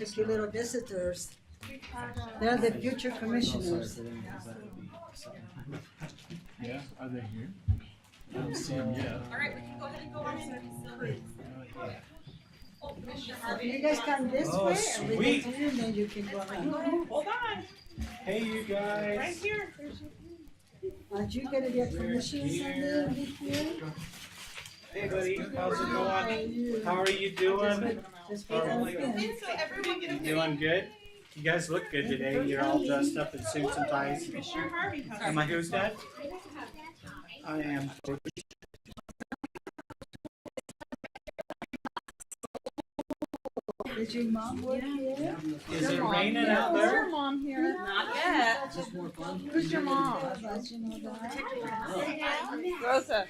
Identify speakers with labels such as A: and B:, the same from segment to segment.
A: took you little visitors. They're the future commissioners.
B: Yeah, are they here? I don't see them yet.
C: All right, we can go ahead and go on in.
A: You guys come this
B: Oh,
A: way, and we
B: sweet.
A: get to you, and then you can go around.
C: Hold on.
B: Hey, you guys.
C: Right here.
A: Aren't you gonna be a commissioner someday in this year?
B: Hey, buddy. How's it going? How are you doing?
A: Just be on the fence.
C: So everyone get a
B: Doing good? You guys look good today. You're all dressed up in suits and ties.
C: Commissioner Harvey.
B: Am I who's that? I am.
A: Did your mom work here?
B: Is it raining out there?
C: Mom here. Not yet. Who's your mom?
A: Did you know that?
C: Rosa.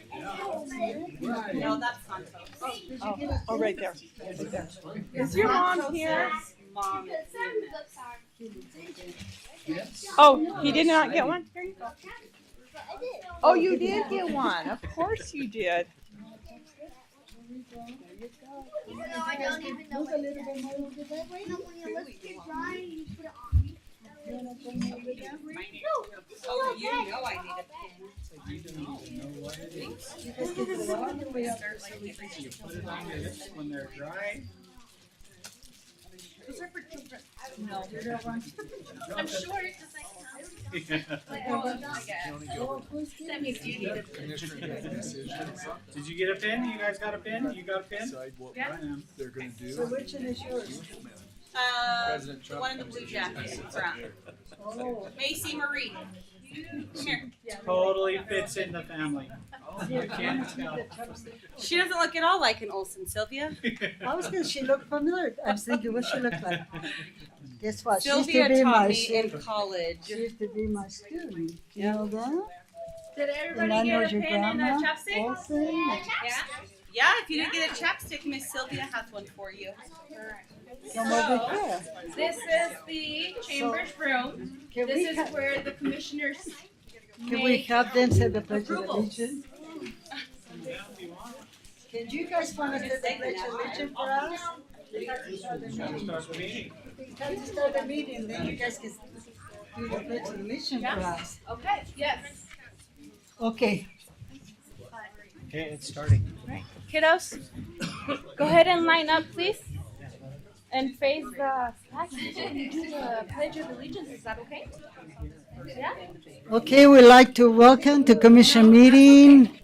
C: No, that's not. Oh, right there. Right there. Is your mom here? Mom. Oh, he did not get one? Here you go. Oh, you did get one. Of course you did.
D: No, I don't even know what it is. No, let's get dry and you put it on.
C: Oh, you know I need a pen.
A: You guys get the law, and we have to
B: You put it on your lips when they're dry.
C: Those are for children.
A: No, you don't want to.
C: I'm sure it's just like,
B: Did you get a pen? You guys got a pen? You got a pen?
C: Yeah.
E: They're gonna do.
A: So which one is yours?
C: the one in the blue jacket, brown.
A: Oh.
C: Macy Marie. Come here.
B: Totally fits in the family.
A: Yeah,
B: You can't tell.
C: She doesn't look at all like an Olsen, Sylvia.
A: I was gonna, she looked familiar. I was thinking, what she look like? Guess what? She used to
C: Sylvia
A: be
C: taught
A: my
C: me
A: student.
C: in college.
A: She used to be my student. You know that?
C: Did
A: And I know
C: everybody get a
A: your
C: pen and a
A: grandma
C: chapstick?
A: also.
C: Yeah. Yeah, if you didn't get a chapstick, Miss Sylvia has one for you.
A: Come over here.
F: This is the chambers room.
A: Can we,
F: This is
A: ha-
F: where the commissioners
A: can we have them say the pledge of allegiance? Can you guys want to say the pledge of allegiance for us? We have to start the meeting. We have to start the meeting, then you guys can do the pledge of allegiance for us.
F: Okay, yes.
A: Okay.
B: Okay, it's starting.
F: Kiddos, go ahead and line up, please. And face the flag. Do the Pledge of Allegiance. Is that okay? Yeah?
A: Okay, we'd like to welcome to commission meeting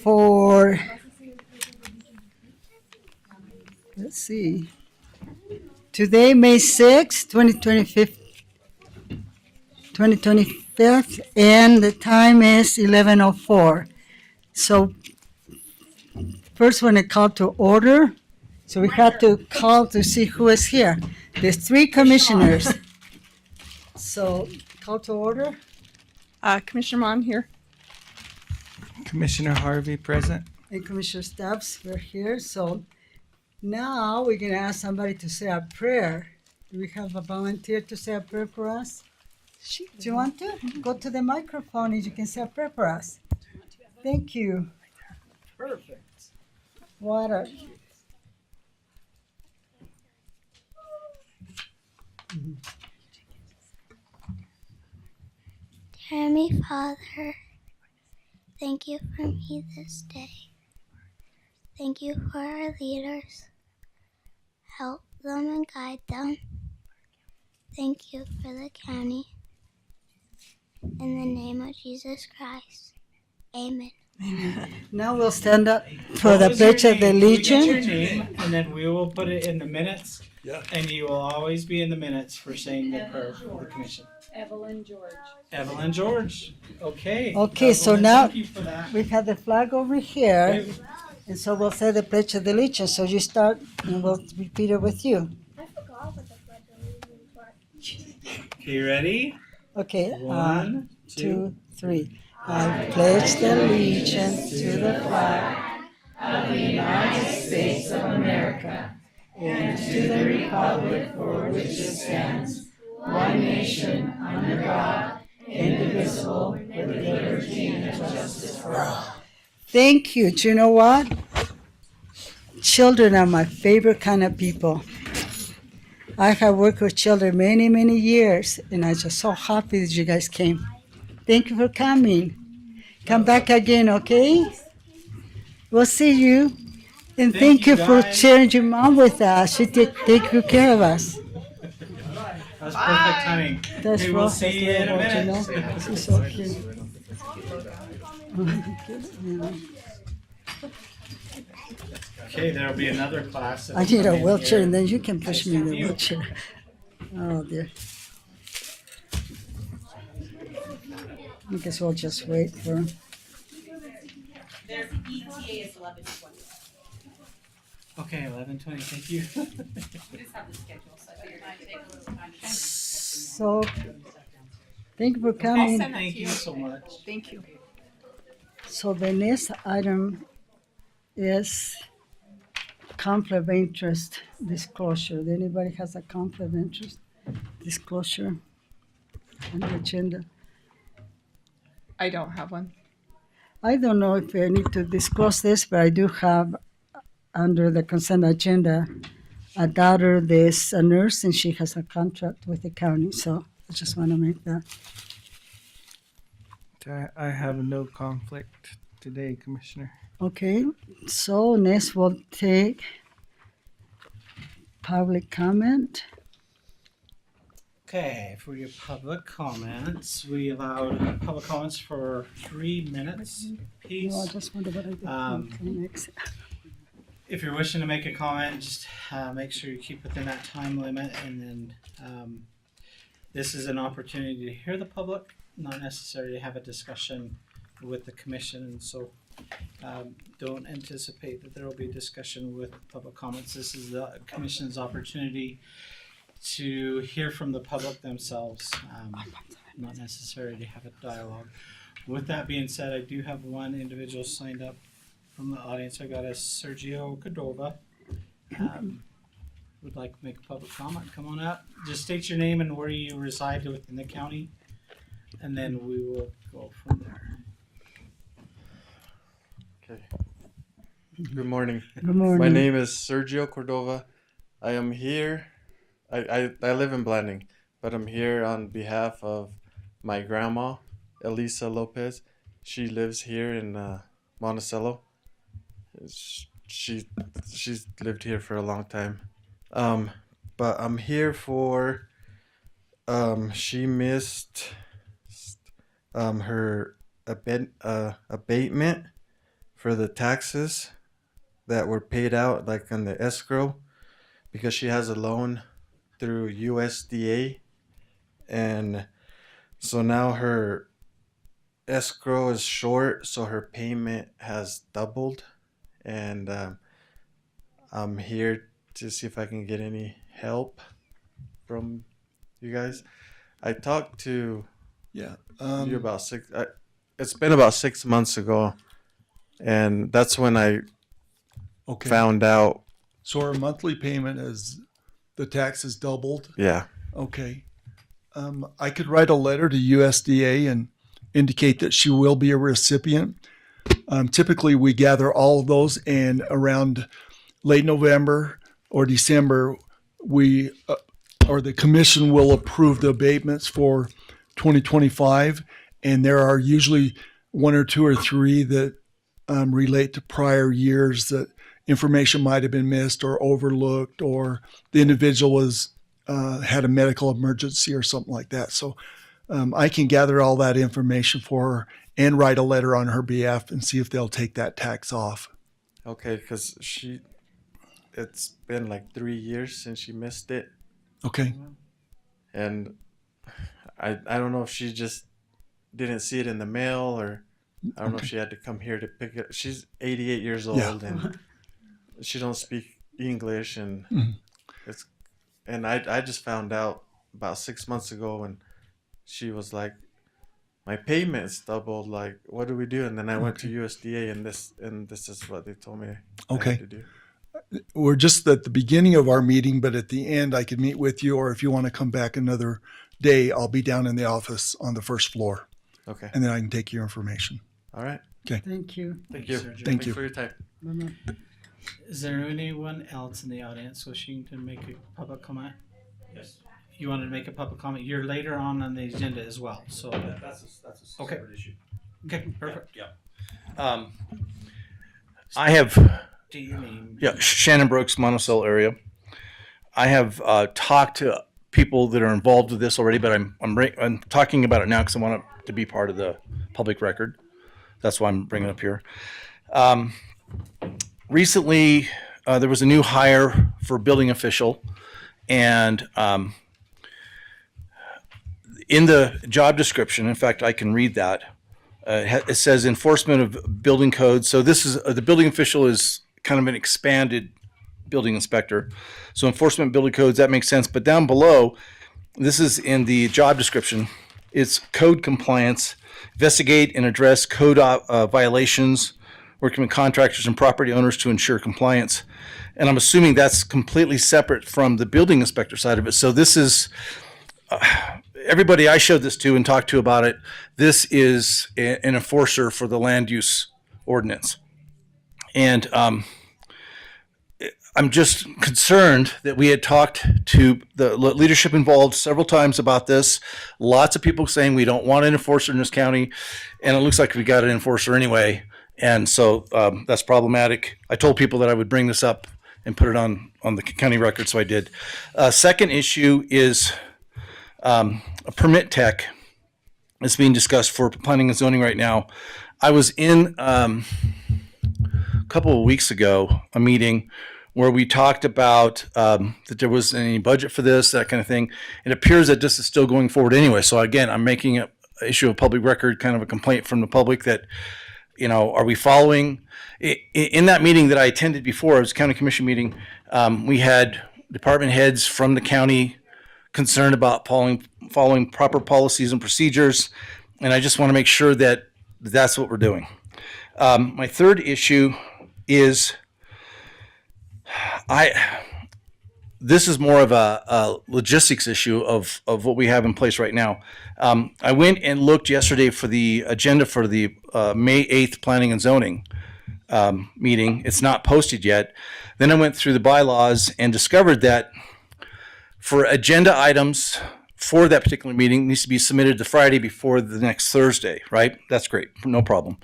A: for, let's see, today, May 6, 2025, and the time is 11:04. So first when it called to order, so we had to call to see who is here. There's 3 commissioners. So call to order.
C: Commissioner Mom here.
E: Commissioner Harvey present.
A: And Commissioner Stubbs, we're here. So now we're going to ask somebody to say a prayer. Do we have a volunteer to say a prayer for us? Do you want to? Go to the microphone and you can say a prayer for us. Thank you. Perfect. Water.
D: Heavenly Father, thank you for me this day. Thank you for our leaders. Help them and guide them. Thank you for the county. In the name of Jesus Christ, amen.
A: Now we'll stand up for the
B: What was your
A: pledge of
B: name? Can we get your
A: allegiance.
B: name, and then we will put it in the minutes.
E: Yeah.
B: And you will always be in the minutes for saying the prayer for the commission.
F: Evelyn George.
B: Evelyn George. Okay.
A: Okay, so
B: Evelyn,
A: now-
B: Thank you for that.
A: We have the flag over here, and so we'll say the pledge of allegiance. So you start, and we'll repeat it with you.
D: I forgot what the Pledge of Allegiance was.
B: You ready?
A: Okay,
B: 1, 2,
A: 2, 3. I pledge allegiance to the flag of the United States of America and to the republic for which it stands, one nation, under God, indivisible, with liberty and justice for all. Thank you. Do you know what? Children are my favorite kind of people. I have worked with children many, many years, and I'm just so happy that you guys came. Thank you for coming. Come back again, okay? We'll see you. And thank
B: you,
A: you for
B: guys.
A: sharing your mom with us. She take good care of us.
B: That's perfect timing.
A: That's
B: Okay, we'll
A: Rosa's
B: see you in a
A: little
B: minute.
A: boat, you know. She's so cute. Yeah.
B: Okay, there'll be another class.
A: I need a wheelchair, and then you can push me in the wheelchair. Oh, dear. I guess we'll just wait for him.
C: There's ETA is 11:20.
B: Okay, 11:20. Thank you.
C: We just have the schedule, so I figured I'd take a little time.
A: So, thank you for
C: I'll
A: coming.
C: send that to
B: Thank
C: you.
B: you so much.
C: Thank you.
A: So the next item is conflict of interest disclosure. Anybody has a conflict of interest disclosure on the agenda?
C: I don't have one.
A: I don't know if I need to disclose this, but I do have under the consent agenda a daughter that's a nurse and she has a contract with the county. So I just want to make that.
E: I have no conflict today, Commissioner.
A: Okay. So next we'll take public comment.
B: Okay, for your public comments, we allowed public comments for 3 minutes
A: No, I
B: apiece.
A: just wonder what I did next.
B: If you're wishing to make a comment, just make sure you keep within that time limit, and then this is an opportunity to hear the public, not necessarily have a discussion with the commission, and so don't anticipate that there will be discussion with public comments. This is the commission's opportunity to hear from the public themselves, not necessarily to have a dialogue. With that being said, I do have one individual signed up from the audience. I got a Sergio Cordova. Would like to make a public comment. Come on up. Just state your name and where you reside within the county, and then we will go from there.
G: Okay. Good morning.
A: Good morning.
G: My name is Sergio Cordova. I am here. I live in Blanding, but I'm here on behalf of my grandma, Elisa Lopez. She lives here in Monticello. She's lived here for a long time. But I'm here for she missed her abatement for the taxes that were paid out, like on the escrow, because she has a loan through USDA, and so now her escrow is short, so her payment has doubled, and I'm here to see if I can get any help from you guys. I talked to
E: Yeah.
G: you about it's been about 6 months ago, and that's when I
E: Okay.
G: found out.
E: So our monthly payment is the tax is doubled.
G: Yeah.
E: Okay. I could write a letter to USDA and indicate that she will be a recipient. Typically, we gather all of those, and around late November or December, we or the commission will approve the abatements for 2025, and there are usually 1 or 2 or 3 that relate to prior years that information might have been missed or overlooked, or the individual was had a medical emergency or something like that. So I can gather all that information for her and write a letter on her behalf and see if they'll take that tax off.
G: Okay, because it's been like 3 years since she missed it,
E: Okay.
G: and I don't know if she just didn't see it in the mail, or I don't know if she had to come here to pick it. She's 88 years old,
E: Yeah.
G: and she don't speak English, and
E: Mhm.
G: I just found out about 6 months ago, and she was like, my payment's doubled, like what do we do? And then I went to USDA, and this is what they told me I
E: Okay.
G: had to do.
E: We're just at the beginning of our meeting, but at the end, I could meet with you, or if you want to come back another day, I'll be down in the office on the first floor,
G: Okay.
E: and then I can take your information.
G: All right.
A: Thank you.
G: Thank you.
B: Sergio.
E: Thank
G: Thanks
E: you.
G: for your time.
A: Bye-bye.
B: Is there anyone else in the audience wishing to make a public comment?
H: Yes.
B: You wanted to make a public comment. You're later on the agenda as well. So
H: That's a
B: Okay.
H: separate issue.
B: okay, perfect.
H: Yeah. I have
B: Do you name?
H: Shannon Brooks, Monticello area. I have talked to people that are involved with this already, but I'm talking about it now because I want it to be part of the public record. That's why I'm bringing it up here. Recently, there was a new hire for building official, and in the job description, in fact, I can read that. It says enforcement of building codes. So this is the building official is kind of an expanded building inspector. So enforcement of building codes, that makes sense. But down below, this is in the job description. It's code compliance, investigate and address code violations, working with contractors and property owners to ensure compliance. And I'm assuming that's completely separate from the building inspector side of it. So this is everybody I showed this to and talked to about it. This is an enforcer for the land use ordinance. And I'm just concerned that we had talked to the leadership involved several times about this. Lots of people saying we don't want an enforcer in this county, and it looks like we got an enforcer anyway. And so that's problematic. I told people that I would bring this up and put it on the county record, so I did. Second issue is a permit tech is being discussed for planning and zoning right now. I was in a couple of weeks ago a meeting where we talked about that there wasn't any budget for this, that kind of thing. It appears that this is still going forward anyway. So again, I'm making an issue of public record, kind of a complaint from the public that, you know, are we following? In that meeting that I attended before, it was a county commission meeting, we had department heads from the county concerned about following proper policies and procedures. And I just want to make sure that that's what we're doing. My third issue is this is more of a logistics issue of what we have in place right now. I went and looked yesterday for the agenda for the May 8th Planning and Zoning meeting. It's not posted yet. Then I went through the bylaws and discovered that for agenda items for that particular meeting, it needs to be submitted the Friday before the next Thursday, right? That's great, no problem.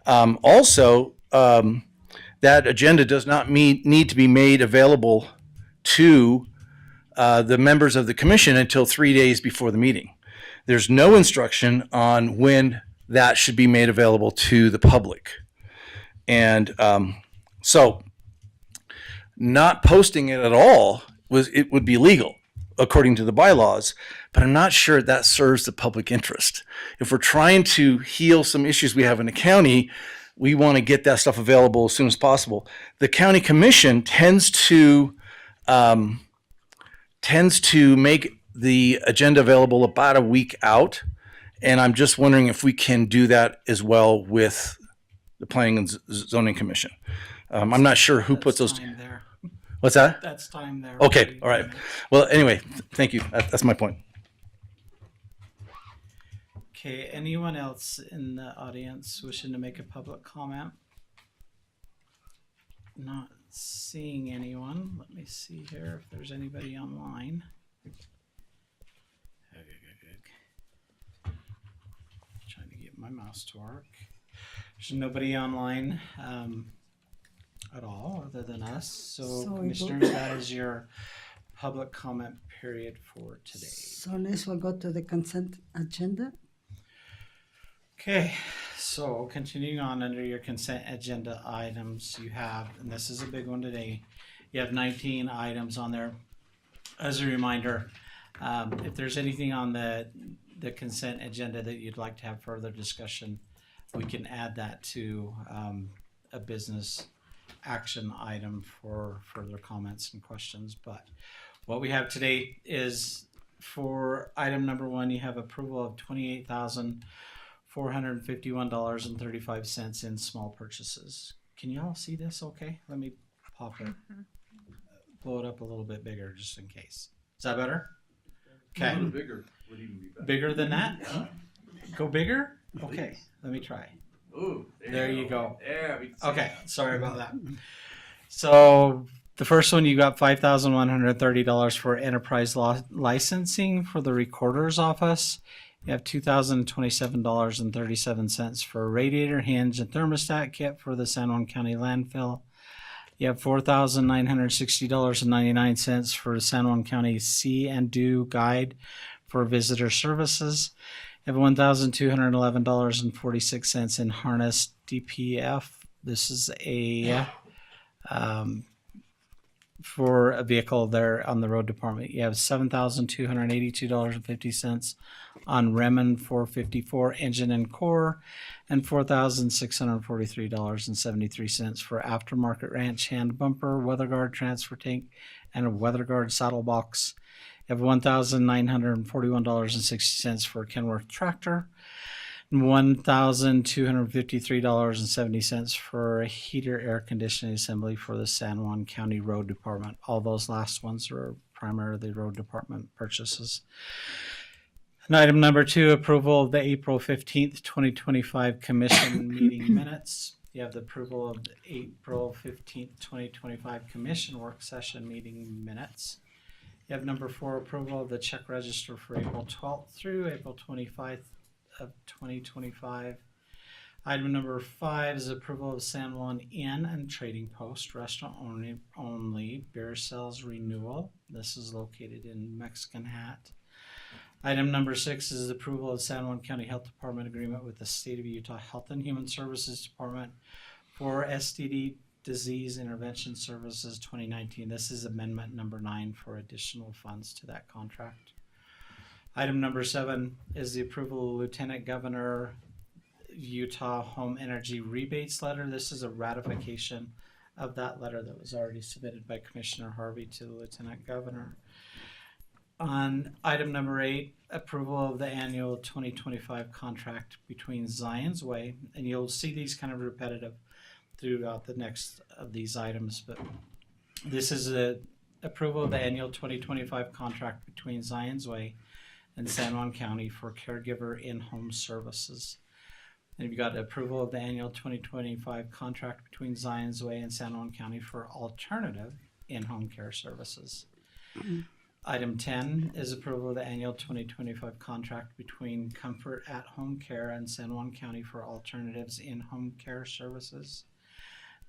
H: Also, that agenda does not need to be made available to the members of the commission until 3 days before the meeting. There's no instruction on when that should be made available to the public. And so not posting it at all would be legal according to the bylaws, but I'm not sure that serves the public interest. If we're trying to heal some issues we have in the county, we want to get that stuff available as soon as possible. The county commission tends to make the agenda available about a week out, and I'm just wondering if we can do that as well with the Planning and Zoning Commission. I'm not sure who puts those.
B: Time there.
H: What's that?
B: That's time there.
H: Okay, all right. Well, anyway, thank you. That's my point.
B: Okay, anyone else in the audience wishing to make a public comment? Not seeing anyone. Let me see here if there's anybody online. Trying to get my mouse to work. There's nobody online at all other than us. So commissioners, that is your public comment period for today.
A: So next we'll go to the consent agenda.
B: Okay, so continuing on under your consent agenda items, you have, and this is a big one today, you have 19 items on there. As a reminder, if there's anything on the consent agenda that you'd like to have further discussion, we can add that to a business action item for further comments and questions. But what we have today is for item number 1, you have approval of $28,451.35 in small purchases. Can you all see this okay? Let me pop it, blow it up a little bit bigger just in case. Is that better? Okay.
H: A little bigger would even be better.
B: Bigger than that? Go bigger? Okay, let me try.
H: Ooh,
B: There you go.
H: There we
B: Okay, sorry about that. So The first one, you got $5,130 for enterprise licensing for the recorder's office. You have $2,027.37 for a radiator hinge and thermostat kit for the San Juan County landfill. You have $4,960.99 for the San Juan County See and Do guide for visitor services. You have $1,211.46 in harness DPF. This is a for a vehicle there on the road department. You have $7,282.50 on Remen 454 engine and core, and $4,643.73 for aftermarket ranch hand bumper, weather guard transfer tank, and a weather guard saddle box. You have $1,941.60 for Kenworth tractor, and $1,253.70 for a heater air conditioning assembly for the San Juan County Road Department. All those last ones are primarily road department purchases. And item number 2, approval of the April 15th, 2025 commission meeting minutes. You have the approval of the April 15th, 2025 commission work session meeting minutes. You have number 4, approval of the check register for April 12th through April 25th of 2025. Item number 5 is approval of San Juan Inn and Trading Post restaurant only beer sales renewal. This is located in Mexican Hat. Item number 6 is approval of San Juan County Health Department agreement with the State of Utah Health and Human Services Department for STD Disease Intervention Services 2019. This is amendment number 9 for additional funds to that contract. Item number 7 is the approval of Lieutenant Governor Utah Home Energy Rebates Letter. This is a ratification of that letter that was already submitted by Commissioner Harvey to the Lieutenant Governor. On item number 8, approval of the annual 2025 contract between Zion's Way, and you'll see these kind of repetitive throughout the next of these items, but this is the approval of the annual 2025 contract between Zion's Way and San Juan County for caregiver in-home services. And you've got approval of the annual 2025 contract between Zion's Way and San Juan County for alternative in-home care services. Item 10 is approval of the annual 2025 contract between Comfort at Home Care and San Juan County for alternatives in-home care services.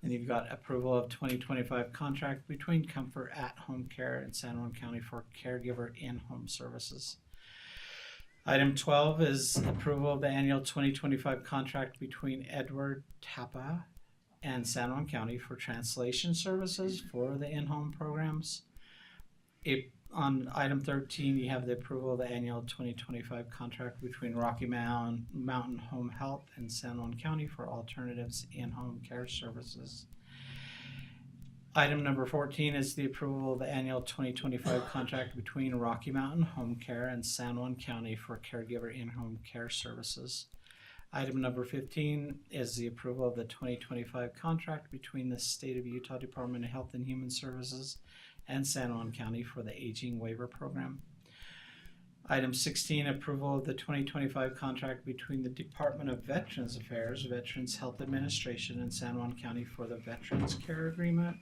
B: And you've got approval of 2025 contract between Comfort at Home Care and San Juan County for caregiver in-home services. Item 12 is approval of the annual 2025 contract between Edward Tapa and San Juan County for translation services for the in-home programs. On item 13, you have the approval of the annual 2025 contract between Rocky Mountain Home Health and San Juan County for alternatives in-home care services. Item number 14 is the approval of the annual 2025 contract between Rocky Mountain Home Care and San Juan County for caregiver in-home care services. Item number 15 is the approval of the 2025 contract between the State of Utah Department of Health and Human Services and San Juan County for the Aging Waiver Program. Item 16, approval of the 2025 contract between the Department of Veterans Affairs, Veterans Health Administration, and San Juan County for the Veterans Care Agreement.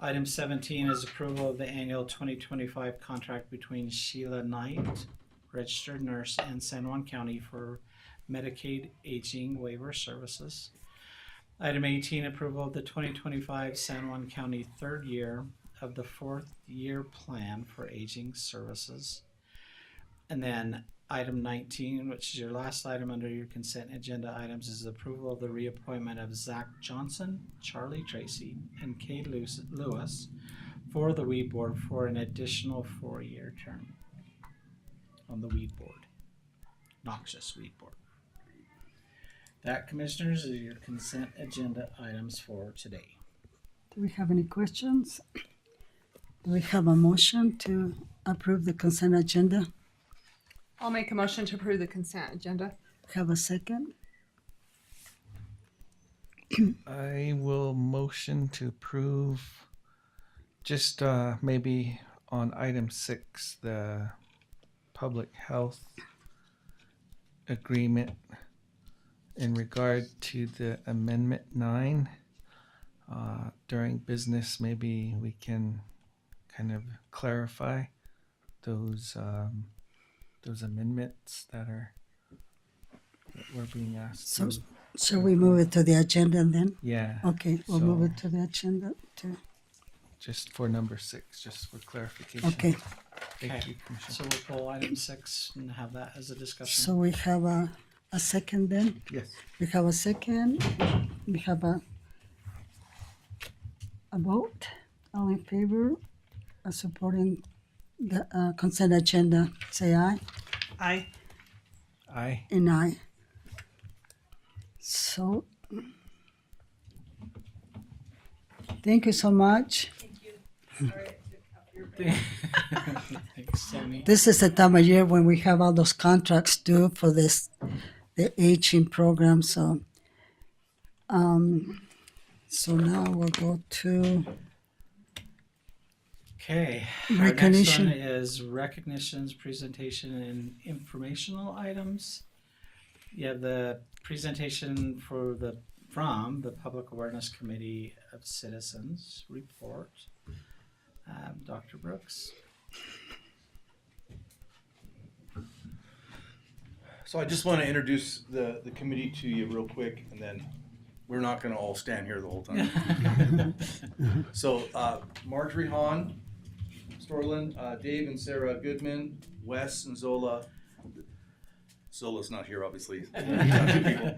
B: Item 17 is approval of the annual 2025 contract between Sheila Knight, registered nurse, and San Juan County for Medicaid Aging Waiver Services. Item 18, approval of the 2025 San Juan County third year of the 4th year plan for aging services. And then item 19, which is your last item under your consent agenda items, is approval of the reappointment of Zach Johnson, Charlie Tracy, and Kay Lewis for the weed board for an additional 4-year term on the weed board, noxious weed board. That, commissioners, are your consent agenda items for today.
A: Do we have any questions? Do we have a motion to approve the consent agenda?
C: I'll make a motion to approve the consent agenda.
A: Have a second?
I: I will motion to approve just maybe on item 6, the public health agreement in regard to the amendment 9. during business, maybe we can kind of clarify those amendments that we're being asked
A: So,
I: to.
A: shall we move it to the agenda then?
I: Yeah.
A: Okay, we'll
I: So-
A: move it to the agenda too.
I: Just for number 6, just for clarification.
A: Okay,
I: Thank
B: Okay.
I: you, Commissioner.
B: So we'll pull item 6 and have that as a discussion.
A: so we have a second then?
I: Yes.
A: We have a second, we have a vote, all in favor of supporting the consent agenda, say aye,
C: Aye.
I: Aye.
A: and aye. So, thank you so much.
B: Thanks, Sammy.
A: This is the time of year when we have all those contracts due for the aging program, so. So now we'll go to,
B: Okay. Our next
A: Recognition.
B: one is recognitions, presentation, and informational items. You have the presentation from the Public Awareness Committee of Citizens report. Dr. Brooks.
H: So I just want to introduce the committee to you real quick, and then we're not going to all stand here the whole time. So Marjorie Hahn, Storland, Dave and Sarah Goodman, Wes and Zola. Zola's not here, obviously. Two people.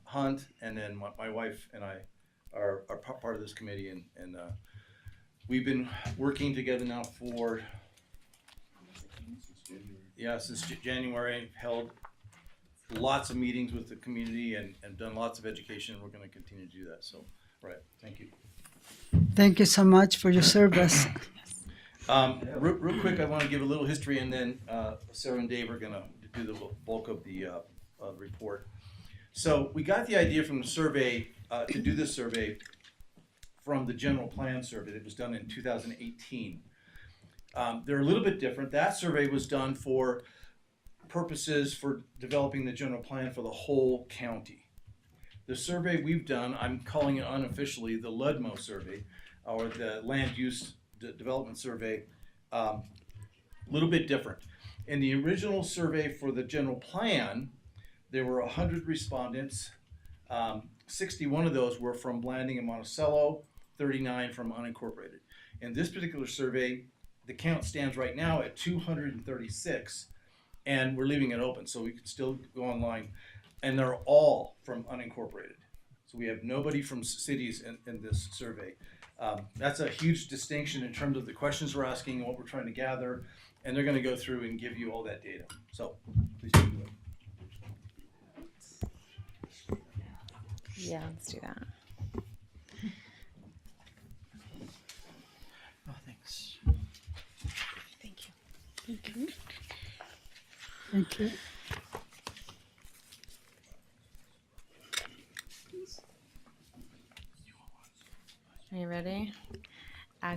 H: Hunt, and then my wife and I are part of this committee, and we've been working together now for since January. Held lots of meetings with the community and done lots of education. We're going to continue to do that. So, right, thank you.
A: thank you so much for your service.
H: Real quick, I want to give a little history, and then Sarah and Dave are going to do the bulk of the report. So we got the idea from the survey to do this survey from the general plan survey that was done in 2018. They're a little bit different. That survey was done for purposes for developing the general plan for the whole county. The survey we've done, I'm calling it unofficially the LUDMO survey, or the Land Use Development Survey, a little bit different. In the original survey for the general plan, there were 100 respondents. 61 of those were from Blanding and Monticello, 39 from unincorporated. In this particular survey, the count stands right now at 236, and we're leaving it open, so we can still go online. And they're all from unincorporated. So we have nobody from cities in this survey. That's a huge distinction in terms of the questions we're asking and what we're trying to gather, and they're going to go through and give you all that data. So please do it.
F: Yeah, let's do that.
B: Oh, thanks.
F: Thank you.
A: Thank you.
F: Are you ready?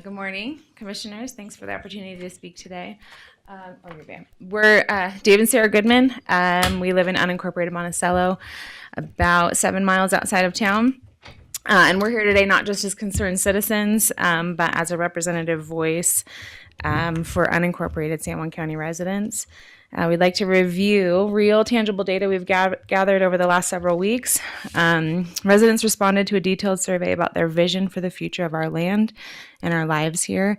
F: Good morning, commissioners. Thanks for the opportunity to speak today. We're Dave and Sarah Goodman. We live in unincorporated Monticello, about 7 miles outside of town. And we're here today not just as concerned citizens, but as a representative voice for unincorporated San Juan County residents. We'd like to review real tangible data we've gathered over the last several weeks. Residents responded to a detailed survey about their vision for the future of our land and our lives here,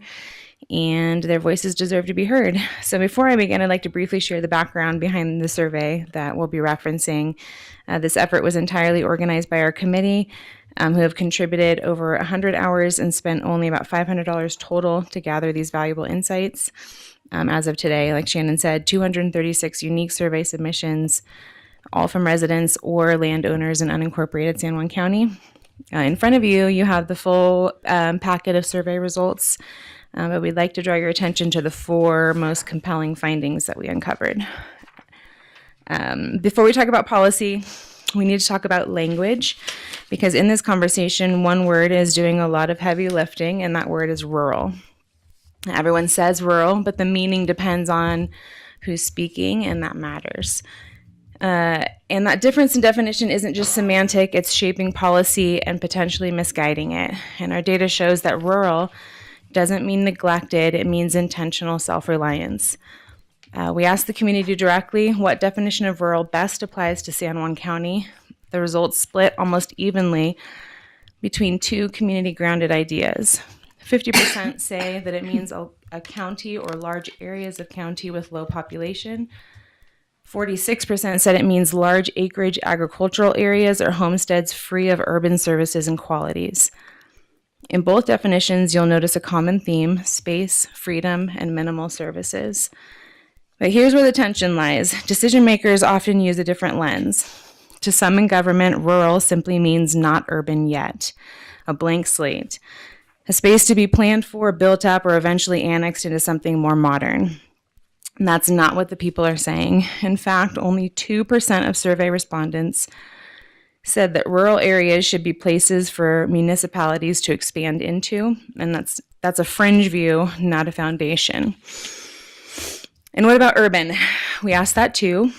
F: and their voices deserve to be heard. So before I begin, I'd like to briefly share the background behind the survey that we'll be referencing. This effort was entirely organized by our committee, who have contributed over 100 hours and spent only about $500 total to gather these valuable insights. As of today, like Shannon said, 236 unique survey submissions, all from residents or landowners in unincorporated San Juan County. In front of you, you have the full packet of survey results, but we'd like to draw your attention to the 4 most compelling findings that we uncovered. Before we talk about policy, we need to talk about language, because in this conversation, one word is doing a lot of heavy lifting, and that word is rural. Everyone says rural, but the meaning depends on who's speaking, and that matters. And that difference in definition isn't just semantic, it's shaping policy and potentially misguiding it. And our data shows that rural doesn't mean neglected, it means intentional self-reliance. We asked the community directly what definition of rural best applies to San Juan County. The results split almost evenly between two community-grounded ideas. 50% say that it means a county or large areas of county with low population. 46% said it means large acreage agricultural areas or homesteads free of urban services and qualities. In both definitions, you'll notice a common theme: space, freedom, and minimal services. But here's where the tension lies. Decision makers often use a different lens. To some in government, rural simply means not urban yet, a blank slate, a space to be planned for, built up, or eventually annexed into something more modern. And that's not what the people are saying. In fact, only 2% of survey respondents said that rural areas should be places for municipalities to expand into, and that's a fringe view, not a foundation. And what about urban? We asked that too.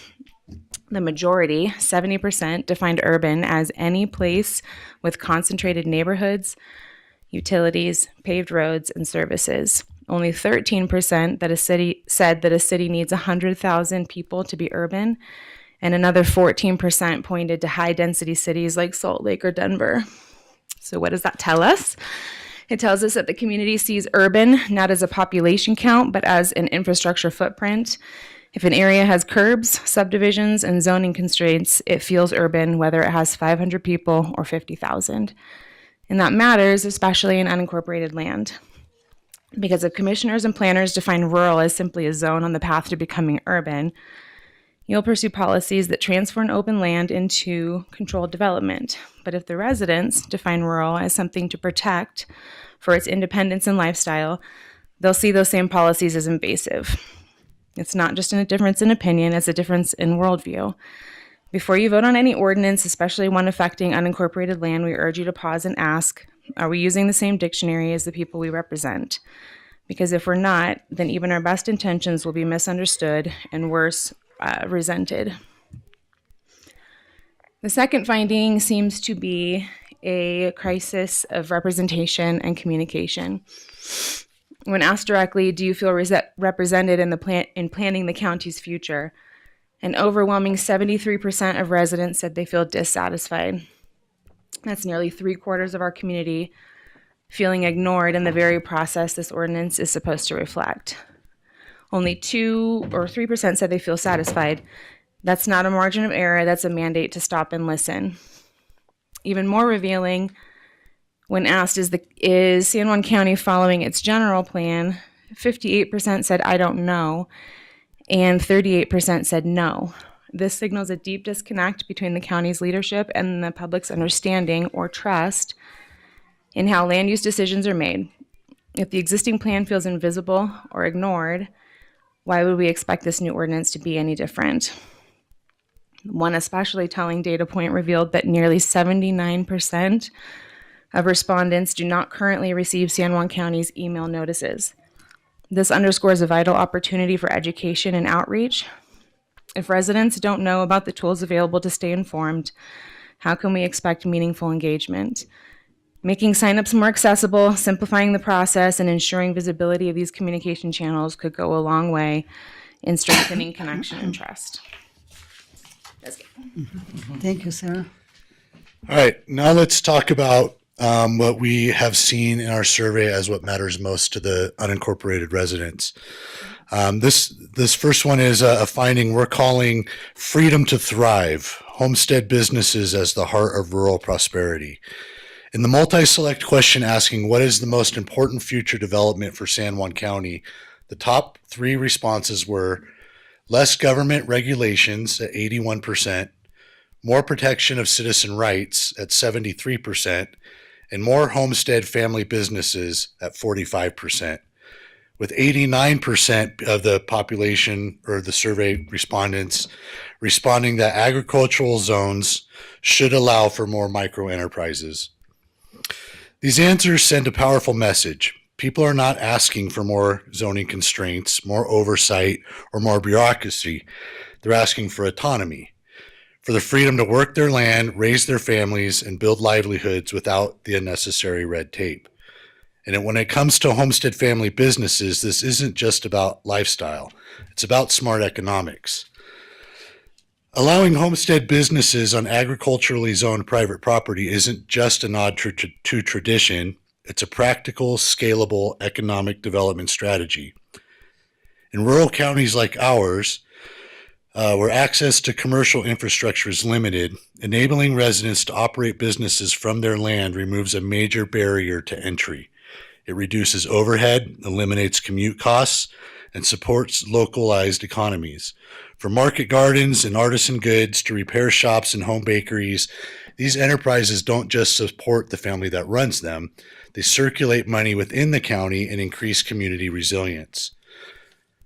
F: The majority, 70%, defined urban as any place with concentrated neighborhoods, utilities, paved roads, and services. Only 13% said that a city needs 100,000 people to be urban, and another 14% pointed to high-density cities like Salt Lake or Denver. So what does that tell us? It tells us that the community sees urban not as a population count, but as an infrastructure footprint. If an area has curbs, subdivisions, and zoning constraints, it feels urban, whether it has 500 people or 50,000. And that matters, especially in unincorporated land. Because if commissioners and planners define rural as simply a zone on the path to becoming urban, you'll pursue policies that transform open land into controlled development. But if the residents define rural as something to protect for its independence and lifestyle, they'll see those same policies as invasive. It's not just a difference in opinion, it's a difference in worldview. Before you vote on any ordinance, especially one affecting unincorporated land, we urge you to pause and ask, are we using the same dictionary as the people we represent? Because if we're not, then even our best intentions will be misunderstood and worse, resented. The second finding seems to be a crisis of representation and communication. When asked directly, do you feel represented in planning the county's future? An overwhelming 73% of residents said they feel dissatisfied. That's nearly 3/4 of our community feeling ignored in the very process this ordinance is supposed to reflect. Only 2 or 3% said they feel satisfied. That's not a margin of error, that's a mandate to stop and listen. Even more revealing, when asked, is San Juan County following its general plan, 58% said, I don't know, and 38% said no. This signals a deep disconnect between the county's leadership and the public's understanding or trust in how land use decisions are made. If the existing plan feels invisible or ignored, why would we expect this new ordinance to be any different? One especially telling data point revealed that nearly 79% of respondents do not currently receive San Juan County's email notices. This underscores a vital opportunity for education and outreach. If residents don't know about the tools available to stay informed, how can we expect meaningful engagement? Making signups more accessible, simplifying the process, and ensuring visibility of these communication channels could go a long way in strengthening connection and trust. That's good.
A: Thank you, Sarah.
J: All right, now let's talk about what we have seen in our survey as what matters most to the unincorporated residents. This first one is a finding we're calling freedom to thrive, homestead businesses as the heart of rural prosperity. In the multi-select question asking what is the most important future development for San Juan County, the top 3 responses were less government regulations at 81%, more protection of citizen rights at 73%, and more homestead family businesses at 45%. With 89% of the population or the survey respondents responding that agricultural zones should allow for more micro enterprises. These answers send a powerful message. People are not asking for more zoning constraints, more oversight, or more bureaucracy. They're asking for autonomy. for the freedom to work their land, raise their families, and build livelihoods without the unnecessary red tape. And when it comes to homestead family businesses, this isn't just about lifestyle. It's about smart economics. Allowing homestead businesses on agriculturally zoned private property isn't just a nod to tradition. It's a practical, scalable economic development strategy. In rural counties like ours, where access to commercial infrastructure is limited, enabling residents to operate businesses from their land removes a major barrier to entry. It reduces overhead, eliminates commute costs, and supports localized economies. From market gardens and artisan goods to repair shops and home bakeries, these enterprises don't just support the family that runs them, they circulate money within the county and increase community resilience.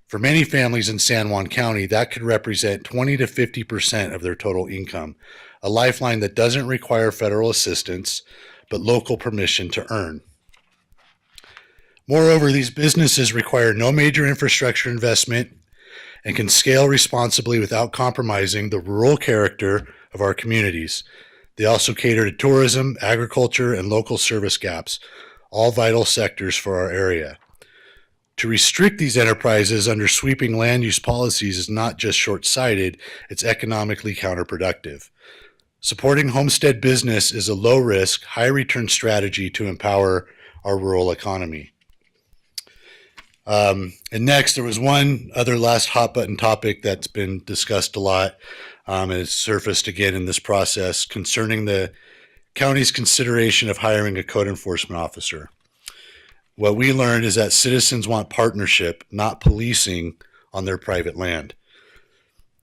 J: For many families in San Juan County, that could represent 20 to 50% of their total income, a lifeline that doesn't require federal assistance, but local permission to earn. Moreover, these businesses require no major infrastructure investment and can scale responsibly without compromising the rural character of our communities. They also cater to tourism, agriculture, and local service gaps, all vital sectors for our area. To restrict these enterprises under sweeping land use policies is not just short-sighted, it's economically counterproductive. Supporting homestead business is a low-risk, high-return strategy to empower our rural economy. And next, there was one other last hot-button topic that's been discussed a lot, and it's surfaced again in this process concerning the county's consideration of hiring a code enforcement officer. What we learned is that citizens want partnership, not policing on their private land.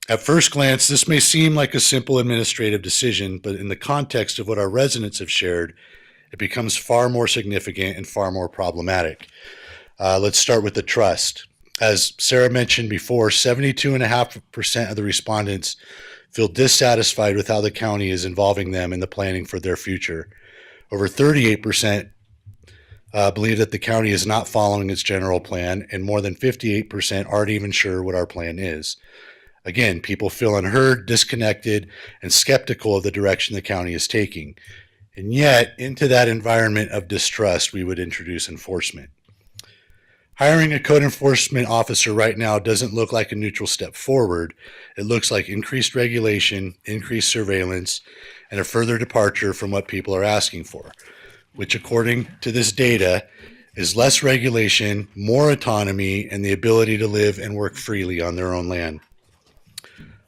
J: At first glance, this may seem like a simple administrative decision, but in the context of what our residents have shared, it becomes far more significant and far more problematic. Let's start with the trust. As Sarah mentioned before, 72.5% of the respondents feel dissatisfied with how the county is involving them in the planning for their future. Over 38% believe that the county is not following its general plan, and more than 58% aren't even sure what our plan is. Again, people feel unheard, disconnected, and skeptical of the direction the county is taking. And yet, into that environment of distrust, we would introduce enforcement. Hiring a code enforcement officer right now doesn't look like a neutral step forward. It looks like increased regulation, increased surveillance, and a further departure from what people are asking for, which according to this data is less regulation, more autonomy, and the ability to live and work freely on their own land.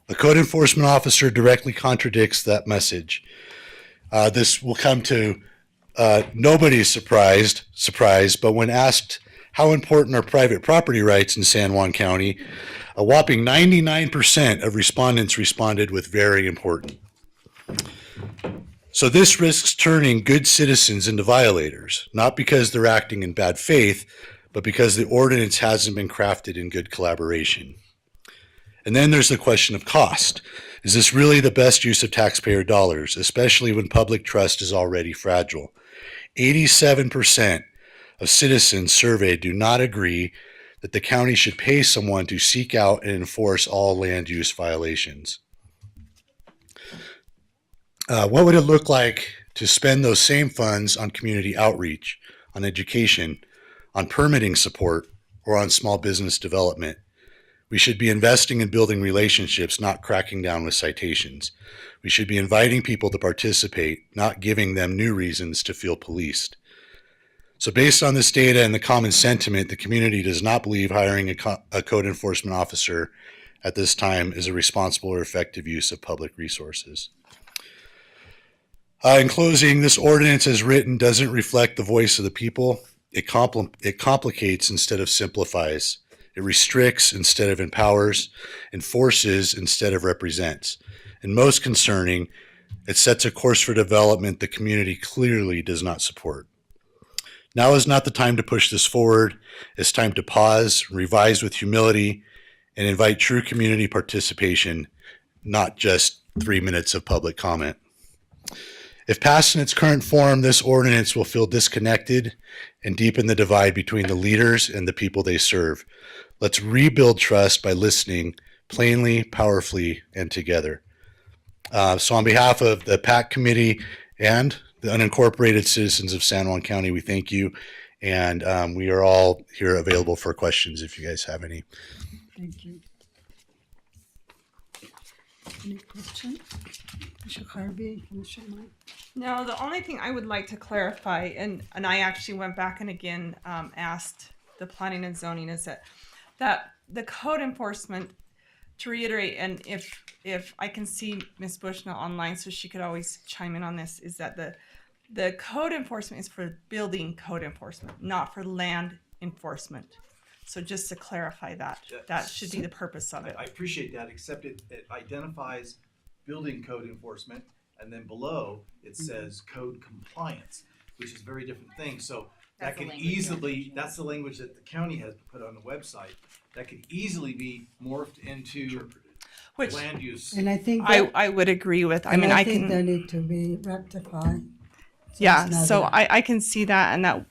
J: A code enforcement officer directly contradicts that message. This will come to nobody's surprise, but when asked how important are private property rights in San Juan County, a whopping 99% of respondents responded with very important. So this risks turning good citizens into violators, not because they're acting in bad faith, but because the ordinance hasn't been crafted in good collaboration. And then there's the question of cost. Is this really the best use of taxpayer dollars, especially when public trust is already fragile? 87% of citizens surveyed do not agree that the county should pay someone to seek out and enforce all land use violations. What would it look like to spend those same funds on community outreach, on education, on permitting support, or on small business development? We should be investing in building relationships, not cracking down with citations. We should be inviting people to participate, not giving them new reasons to feel policed. So based on this data and the common sentiment, the community does not believe hiring a code enforcement officer at this time is a responsible or effective use of public resources. In closing, this ordinance as written doesn't reflect the voice of the people. It complicates instead of simplifies. It restricts instead of empowers, enforces instead of represents. And most concerning, it sets a course for development the community clearly does not support. Now is not the time to push this forward. It's time to pause, revise with humility, and invite true community participation, not just 3 minutes of public comment. If passed in its current form, this ordinance will feel disconnected and deepen the divide between the leaders and the people they serve. Let's rebuild trust by listening plainly, powerfully, and together. So on behalf of the PAC committee and the unincorporated citizens of San Juan County, we thank you. And we are all here available for questions if you guys have any.
A: Thank you. Any questions? Commissioner Harvey, Commissioner Mike?
C: No, the only thing I would like to clarify, and I actually went back and again asked the planning and zoning, is that the code enforcement, to reiterate, and if I can see Ms. Bushnell online, so she could always chime in on this, is that the code enforcement is for building code enforcement, not for land enforcement. So just to clarify that should be the purpose of it.
H: I appreciate that, except it identifies building code enforcement, and then below it says code compliance, which is a very different thing. So that could easily, that's the language that the county has put on the website, that could easily be morphed into
C: Which
H: land use.
A: And I think that,
C: I would agree with.
A: I think that need to be rectified.
C: Yeah,
A: it's not
C: so
A: there.
C: I can see that, and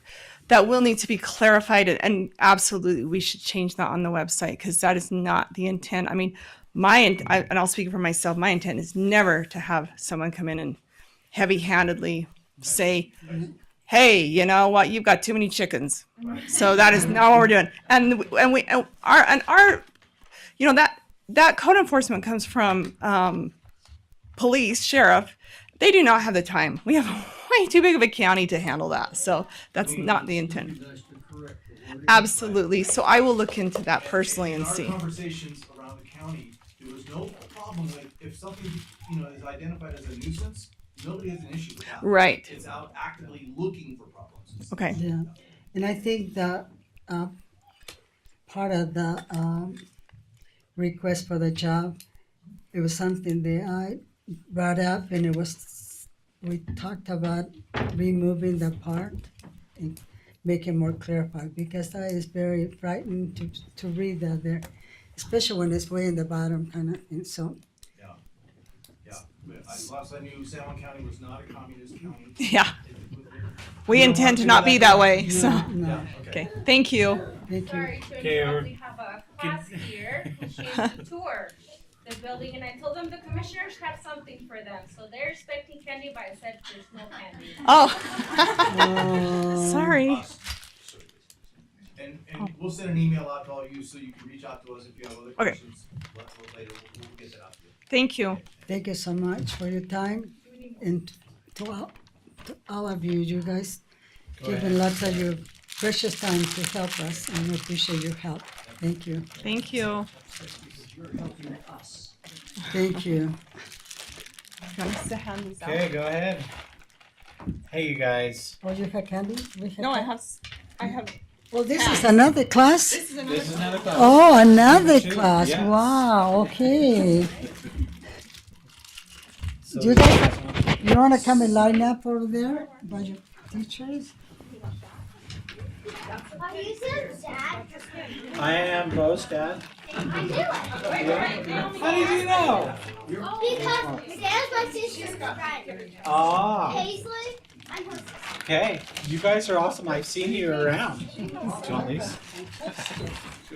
C: that will need to be clarified, and absolutely we should change that on the website, because that is not the intent. I mean, and I'll speak for myself, my intent is never to have someone come in and heavy-handedly say, hey, you know what, you've got too many chickens. So that is not what we're doing. And our you know, that code enforcement comes from police, sheriff. They do not have the time. We have way too big of a county to handle that. So that's not the intent. Absolutely. So I will look into that personally and see.
H: In our conversations around the county, there was no problem with if something, you know, is identified as a nuisance, nobody has an issue with that.
C: Right.
H: It's out actively looking for problems.
C: Okay.
A: Yeah, and I think that part of the request for the job, it was something that I brought up, and we talked about removing the part and make it more clarified, because that is very frightening to read that there, especially when it's way in the bottom kind of thing. So
H: Yeah. But last I knew, San Juan County was not a communist county.
C: Yeah. We intend to not be that way. So,
A: no,
C: okay. Thank you.
A: thank you.
F: Sorry to
B: Okay,
F: interrupt. We have a class here who came to tour the building, and I told them the commissioners have something for them. So they're expecting candy, but I said there's no candy.
C: Oh, sorry.
H: And we'll send an email out to all you so you can reach out to us if you have other questions. Later, we'll get that out to you.
C: Thank you.
A: Thank you so much for your time, and to all of you. You guys given lots of your precious time to help us, and we appreciate your help. Thank you.
C: Thank you.
A: Thank you.
C: Want us to hand these out?
B: Okay, go ahead. Hey, you guys.
A: Oh, you have candy? We have
C: No, I
A: candy?
C: have.
A: Well, this is another class?
C: This is
B: This is another class.
A: Oh, another
B: Two,
A: class.
B: yes.
A: Wow, okay.
B: So
A: Do you guys, you want to come and line up over there by your teachers?
D: Are you so sad?
B: I am Bo's dad.
D: I knew it.
B: How did you know?
D: Because Dad's my sister's friend.
B: Ah,
D: Paisley, I'm her sister.
B: okay. You guys are awesome. I've seen you around. Do you want these?
D: I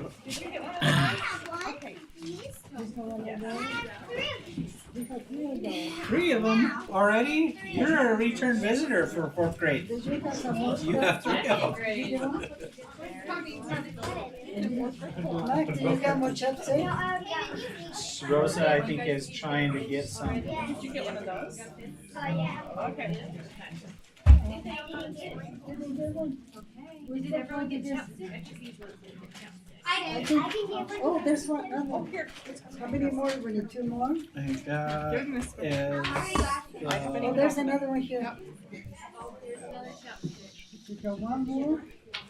D: have one. Please. I have three of these.
B: 3 of them already? You're a return visitor for 4th grade.
A: Did you have some more
B: You have 3 of them.
A: Mike, do you got more chapstick?
B: Rosa, I think, is trying to get some.
C: Did you get one of those?
D: Okay. I can give one.
A: Oh, there's one. How many more? We need 2 more?
B: I think that is.
A: Oh, there's another one here. You got one more?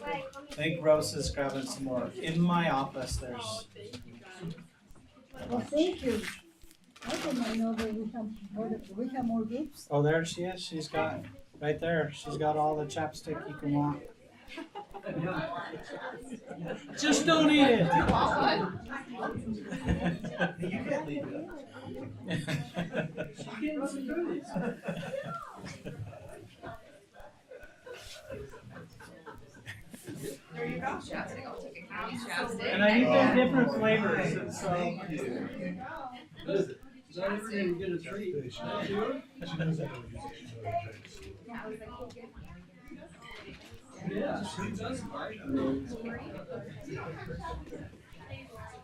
B: I think Rosa's grabbing some more. In my office, there's.
A: Well, thank you. I didn't know that we have more groups.
B: Oh, there she is. She's got, right there. She's got all the chapstick you can want. Just don't eat it. You can't leave it.
F: There you go, chapstick. I'll take a couch chapstick.
B: And I think they're different flavors, and so.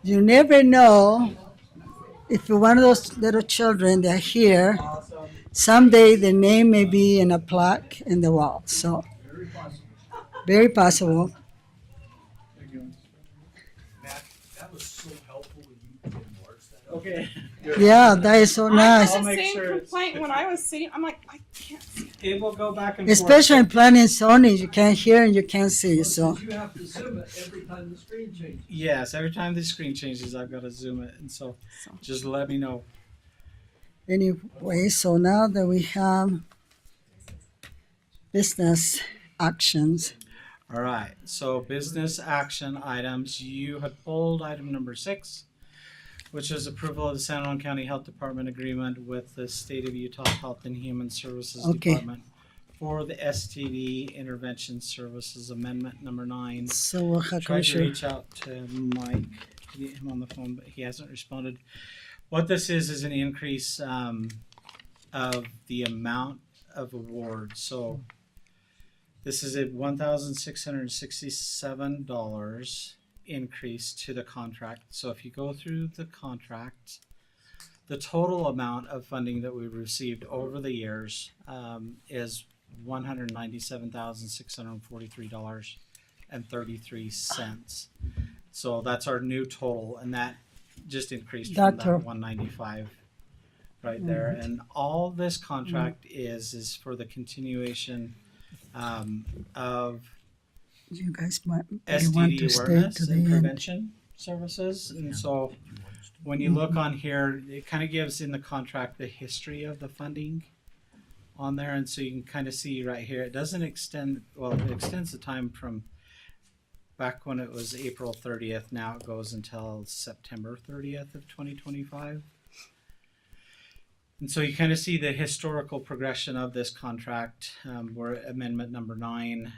A: You never know if one of those little children that are here, someday their name may be in a plaque in the wall. So, very possible.
B: That was so helpful when you enlarged that. Okay.
A: Yeah, that is so nice.
B: I'll make sure it's-
C: when I was sitting. I'm like, I can't see.
B: It will go back and
A: Especially in
B: forth.
A: planning and zoning, you can't hear and you can't see. So,
K: You have to zoom it every time the screen changes.
B: Yes, every time the screen changes, I've got to zoom it, and so just let me know.
A: anyway, so now that we have business actions,
B: All right. So business action items. You had pulled item number 6, which is approval of the San Juan County Health Department agreement with the State of Utah Health and Human Services
A: Okay.
B: Department for the STD Intervention Services Amendment number 9.
A: so we'll have
B: Tried to
A: Commissioner.
B: reach out to Mike to get him on the phone, but he hasn't responded. What this is an increase of the amount of awards. So this is a $1,667 increase to the contract. So if you go through the contract, the total amount of funding that we received over the years is $197,643.33. So that's our new total, and that just increased from
A: Doctor.
B: that 195 right there. And all this contract is for the continuation of
A: You guys might want
B: STD
A: to stay
B: awareness
A: to the
B: and
A: end.
B: prevention services. And so when you look on here, it kind of gives in the contract the history of the funding on there. And so you can kind of see right here, it doesn't extend, well, it extends the time from back when it was April 30th. Now it goes until September 30th of 2025. And so you kind of see the historical progression of this contract. We're at amendment number 9.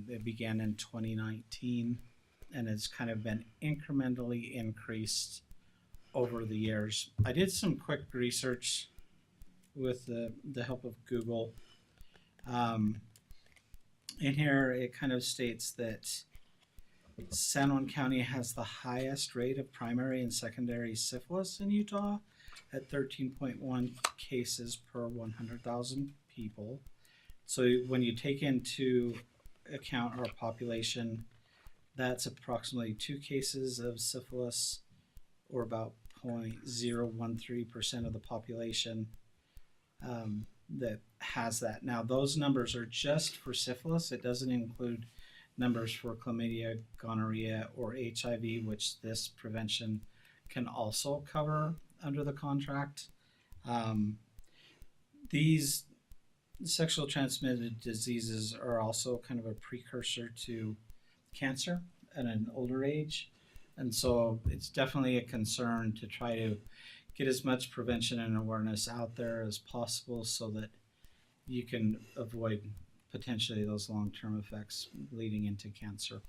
B: It began in 2019 and it's kind of been incrementally increased over the years. I did some quick research with the help of Google. In here, it kind of states that San Juan County has the highest rate of primary and secondary syphilis in Utah at 13.1 cases per 100,000 people. So when you take into account our population, that's approximately 2 cases of syphilis, or about 0.013% of the population that has that. Now, those numbers are just for syphilis. It doesn't include numbers for chlamydia, gonorrhea, or HIV, which this prevention can also cover under the contract. These sexual transmitted diseases are also kind of a precursor to cancer at an older age. And so it's definitely a concern to try to get as much prevention and awareness out there as possible so that you can avoid potentially those long-term effects leading into cancer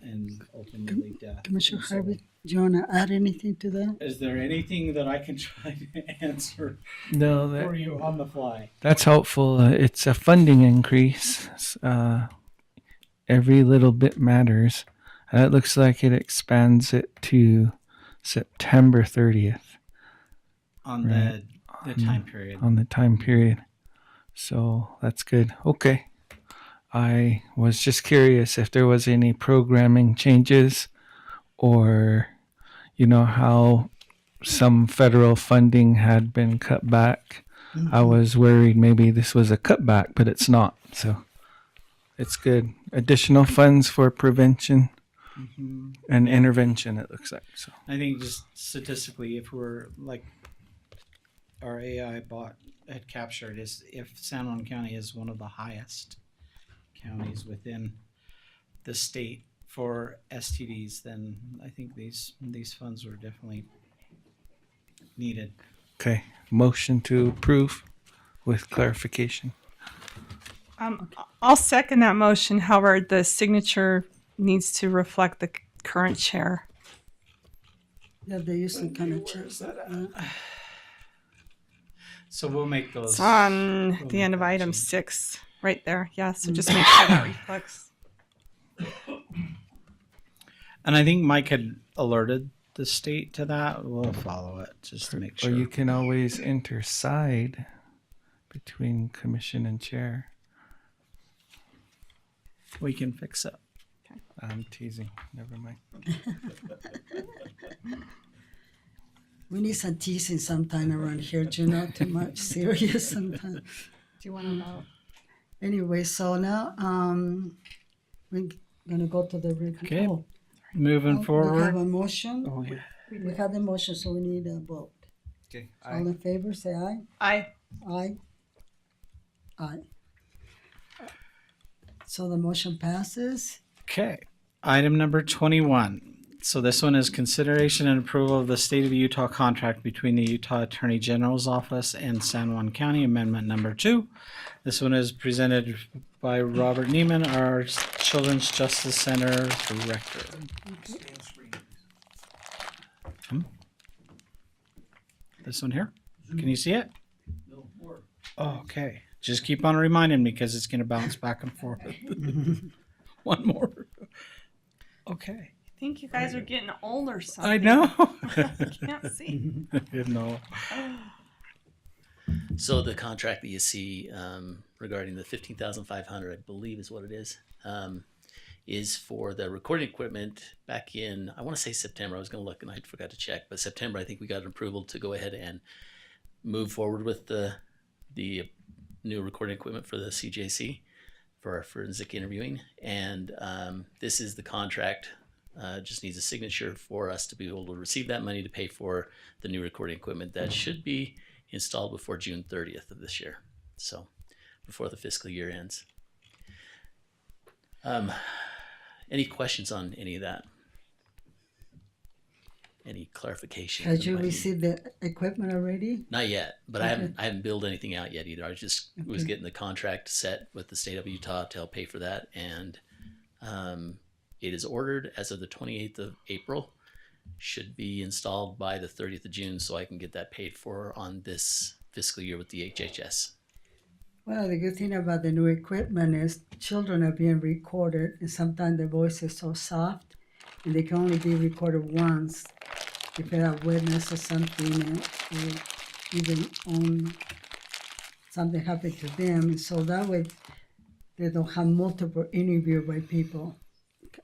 B: and ultimately death.
A: Commissioner
B: And so,
A: Harvey, do you want to add anything to that?
B: is there anything that I can try to answer
I: No,
B: for you on the fly?
I: that's helpful. It's a funding increase. Every little bit matters. It looks like it expands it to September 30th
B: On
I: Right.
B: the time period.
I: on the time period. So that's good. Okay. I was just curious if there was any programming changes or, how some federal funding had been cut back. I was worried maybe this was a cutback, but it's not. So it's good. Additional funds for prevention
B: Mhm.
I: and intervention, it looks like. So
B: I think just statistically, if we're like our AI bot had captured, is if San Juan County is one of the highest counties within the state for STDs, then I think these funds were definitely needed.
I: okay. Motion to approve with clarification.
C: I'll second that motion. However, the signature needs to reflect the current chair.
A: Yeah, they usually kind of check that.
B: So we'll make those.
C: It's on
B: we'll
C: the
B: make
C: end of
B: that
C: item
B: change.
C: 6, right there. Yeah, so just make sure that reflects.
B: And I think Mike had alerted the state to that. We'll follow it just to make
I: Or
B: sure.
I: you can always enter side between commission and chair.
B: We can fix it.
I: I'm teasing. Never mind.
A: We need some teasing sometime around here, you know, too much serious sometimes.
C: Do you want to vote?
A: Anyway, so now we're gonna go to the review.
B: Okay,
A: Oh,
B: moving
A: we have
B: forward.
A: a motion.
B: Oh, yeah.
A: We have the motion, so we need a vote.
I: Okay.
A: All in favor, say aye.
C: Aye.
A: Aye. Aye. So the motion passes.
B: Okay. Item number 21. So this one is consideration and approval of the State of Utah contract between the Utah Attorney General's Office and San Juan County, Amendment Number 2. This one is presented by Robert Neiman, our Children's Justice Center Director. This one here? Can you see it? Oh, okay. Just keep on reminding me because it's going to bounce back and forth. One more. Okay.
C: I think you guys are getting old or something.
B: I know.
C: I can't see.
B: No.
L: So the contract that you see regarding the 15,500, I believe is what it is for the recording equipment back in, I want to say September. I was going to look and I forgot to check, but September, I think we got an approval to go ahead and move forward with the new recording equipment for the CJC for our forensic interviewing. And this is the contract. Just needs a signature for us to be able to receive that money to pay for the new recording equipment that should be installed before June 30th of this year. So before the fiscal year ends. Any questions on any of that? Any clarification?
A: Had you received the equipment already?
L: Not yet, but
A: Okay.
L: I haven't billed anything out yet either. I just was
A: Okay.
L: getting the contract set with the state of Utah to help pay for that. And it is ordered as of the 28th of April. Should be installed by the 30th of June so I can get that paid for on this fiscal year with the HHS.
A: Well, the good thing about the new equipment is children are being recorded, and sometimes the voice is so soft, and they can only be recorded once if they're a witness or something, or even on something happened to them. So that way, they don't have multiple interview by people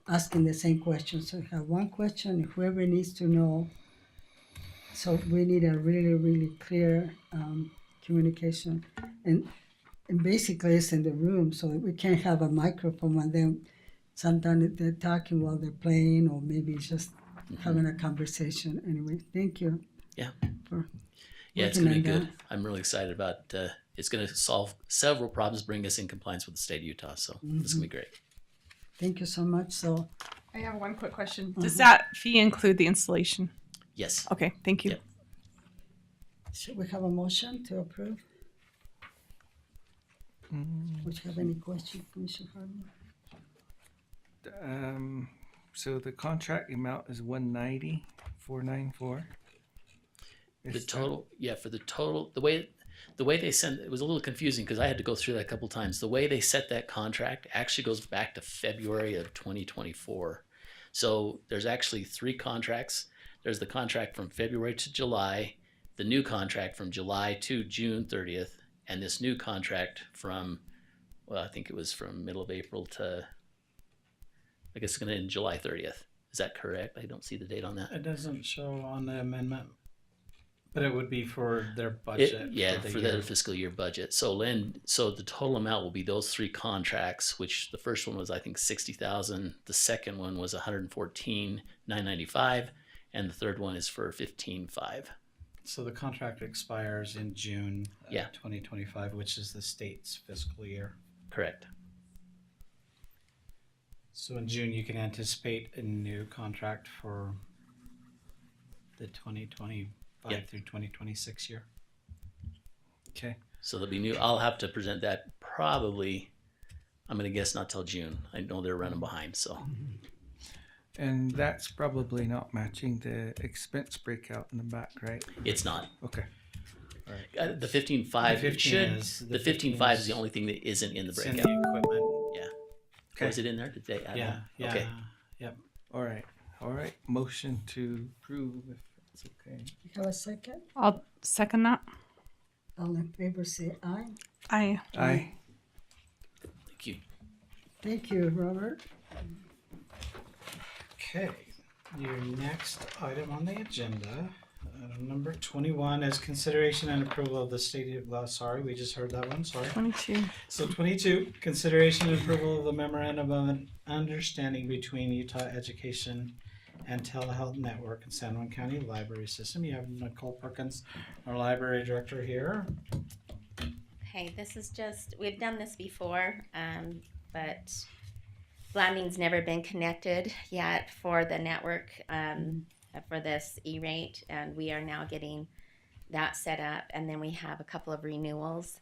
A: asking the same question. So you have one question, whoever needs to know. So we need a really, really clear communication. And basically it's in the room, so we can't have a microphone and then sometimes they're talking while they're playing, or maybe it's just having a conversation. Anyway, thank you.
L: Yeah.
A: For
L: Yeah, it's
A: working
L: going to be
A: on
L: good. I'm really excited about it's going to solve several problems, bring us in compliance with the state of Utah. So it's going to be great.
A: Thank you so much. So
C: I have one quick question. Does that fee include the installation?
L: Yes.
C: Okay, thank you.
L: Yep.
A: should we have a motion to approve? Would you have any questions, Commissioner Hartman?
I: So the contract amount is 190,494.
L: The total, yeah, for the total, the way they sent it was a little confusing because I had to go through that a couple times. The way they set that contract actually goes back to February of 2024. So there's actually 3 contracts. There's the contract from February to July, the new contract from July to June 30th, and this new contract from, well, I think it was from middle of April to, I guess it's going to end July 30th. Is that correct? I don't see the date on that.
B: It doesn't show on the amendment, but it would be for their budget.
L: For
B: year.
L: their fiscal year budget. So Lynn, so the total amount will be those 3 contracts, which the first one was I think 60,000, the second one was 114,995, and the third one is for 15,500.
B: So the contract expires in June
L: Yeah.
B: 2025, which is the state's fiscal year.
L: Correct.
B: So in June, you can anticipate a new contract for the 2025
L: Yeah.
B: through 2026 year.
I: Okay.
L: So there'll be new. I'll have to present that probably. I'm gonna guess not till June. I know they're running behind, so
I: And that's probably not matching the expense breakout in the back, right?
L: it's not.
I: Okay.
L: The 15.5
B: The 15
L: should.
B: is-
L: The
B: the
L: 15.5 is
B: 15
L: the only thing that isn't in the
B: It's in
L: breakout.
B: the equipment.
L: Yeah.
B: Okay.
L: Was it in there? Did they add
B: Yeah,
L: that?
B: yeah,
L: Okay.
B: yep.
I: All right. Motion to approve if it's okay.
A: You have a second?
C: I'll second that.
A: All in favor, say aye.
C: Aye.
I: Aye.
L: Thank you.
A: Thank you, Robert.
B: Okay, your next item on the agenda, item number 21, is consideration and approval of the state of, sorry, we just heard that one, sorry.
C: 22.
B: So 22, consideration and approval of the memorandum of an understanding between Utah Education and Telehealth Network and San Juan County Library System. You have Nicole Perkins, our library director here.
M: Okay, this is just, we've done this before, but Blanding's never been connected yet for the network, for this E-rate, and we are now getting that set up. And then we have a couple of renewals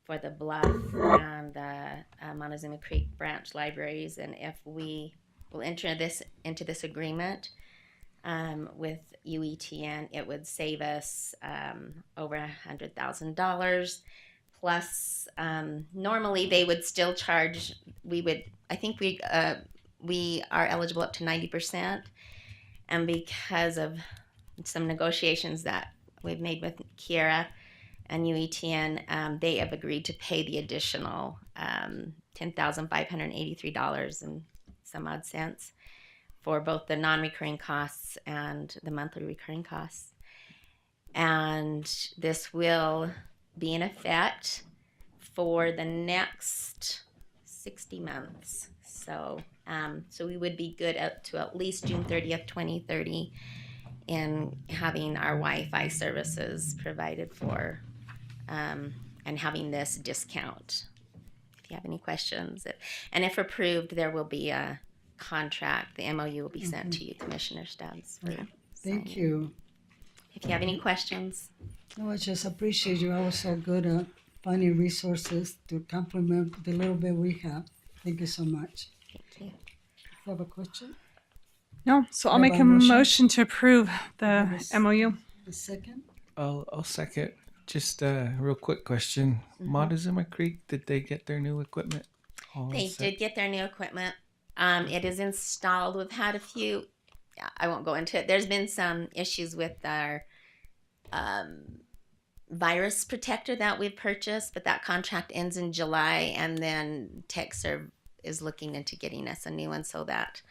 M: for the Bluff and the Montezuma Creek branch libraries. And if we will enter this into this agreement with UETN, it would save us over $100,000. Plus, normally they would still charge. I think we are eligible up to 90%, and because of some negotiations that we've made with Kiera and UETN, they have agreed to pay the additional $10,583 and some odd cents for both the non-recurring costs and the monthly recurring costs. And this will be in effect for the next 60 months. So we would be good up to at least June 30th, 2030 in having our Wi-Fi services provided for and having this discount. If you have any questions. And if approved, there will be a contract. The MOU will be sent to you, Commissioner Stubbs. For
A: Thank
M: signing.
A: you.
M: If you have any questions.
A: No, I just appreciate you all so good at finding resources to complement the little bit we have. Thank you so much.
M: Thank you.
A: You have a question?
C: No, so I'll
A: Have
C: make
A: a
C: a
A: motion?
C: motion to approve the
A: Yes.
C: MOU.
A: A second?
I: I'll second. Just a real quick question. Montezuma Creek, did they get their new equipment? All
M: They
I: set?
M: did get their new equipment. It is installed. We've had a few, I won't go into it. There's been some issues with our virus protector that we've purchased, but that contract ends in July, and then TechServe is looking into getting us a new one so that,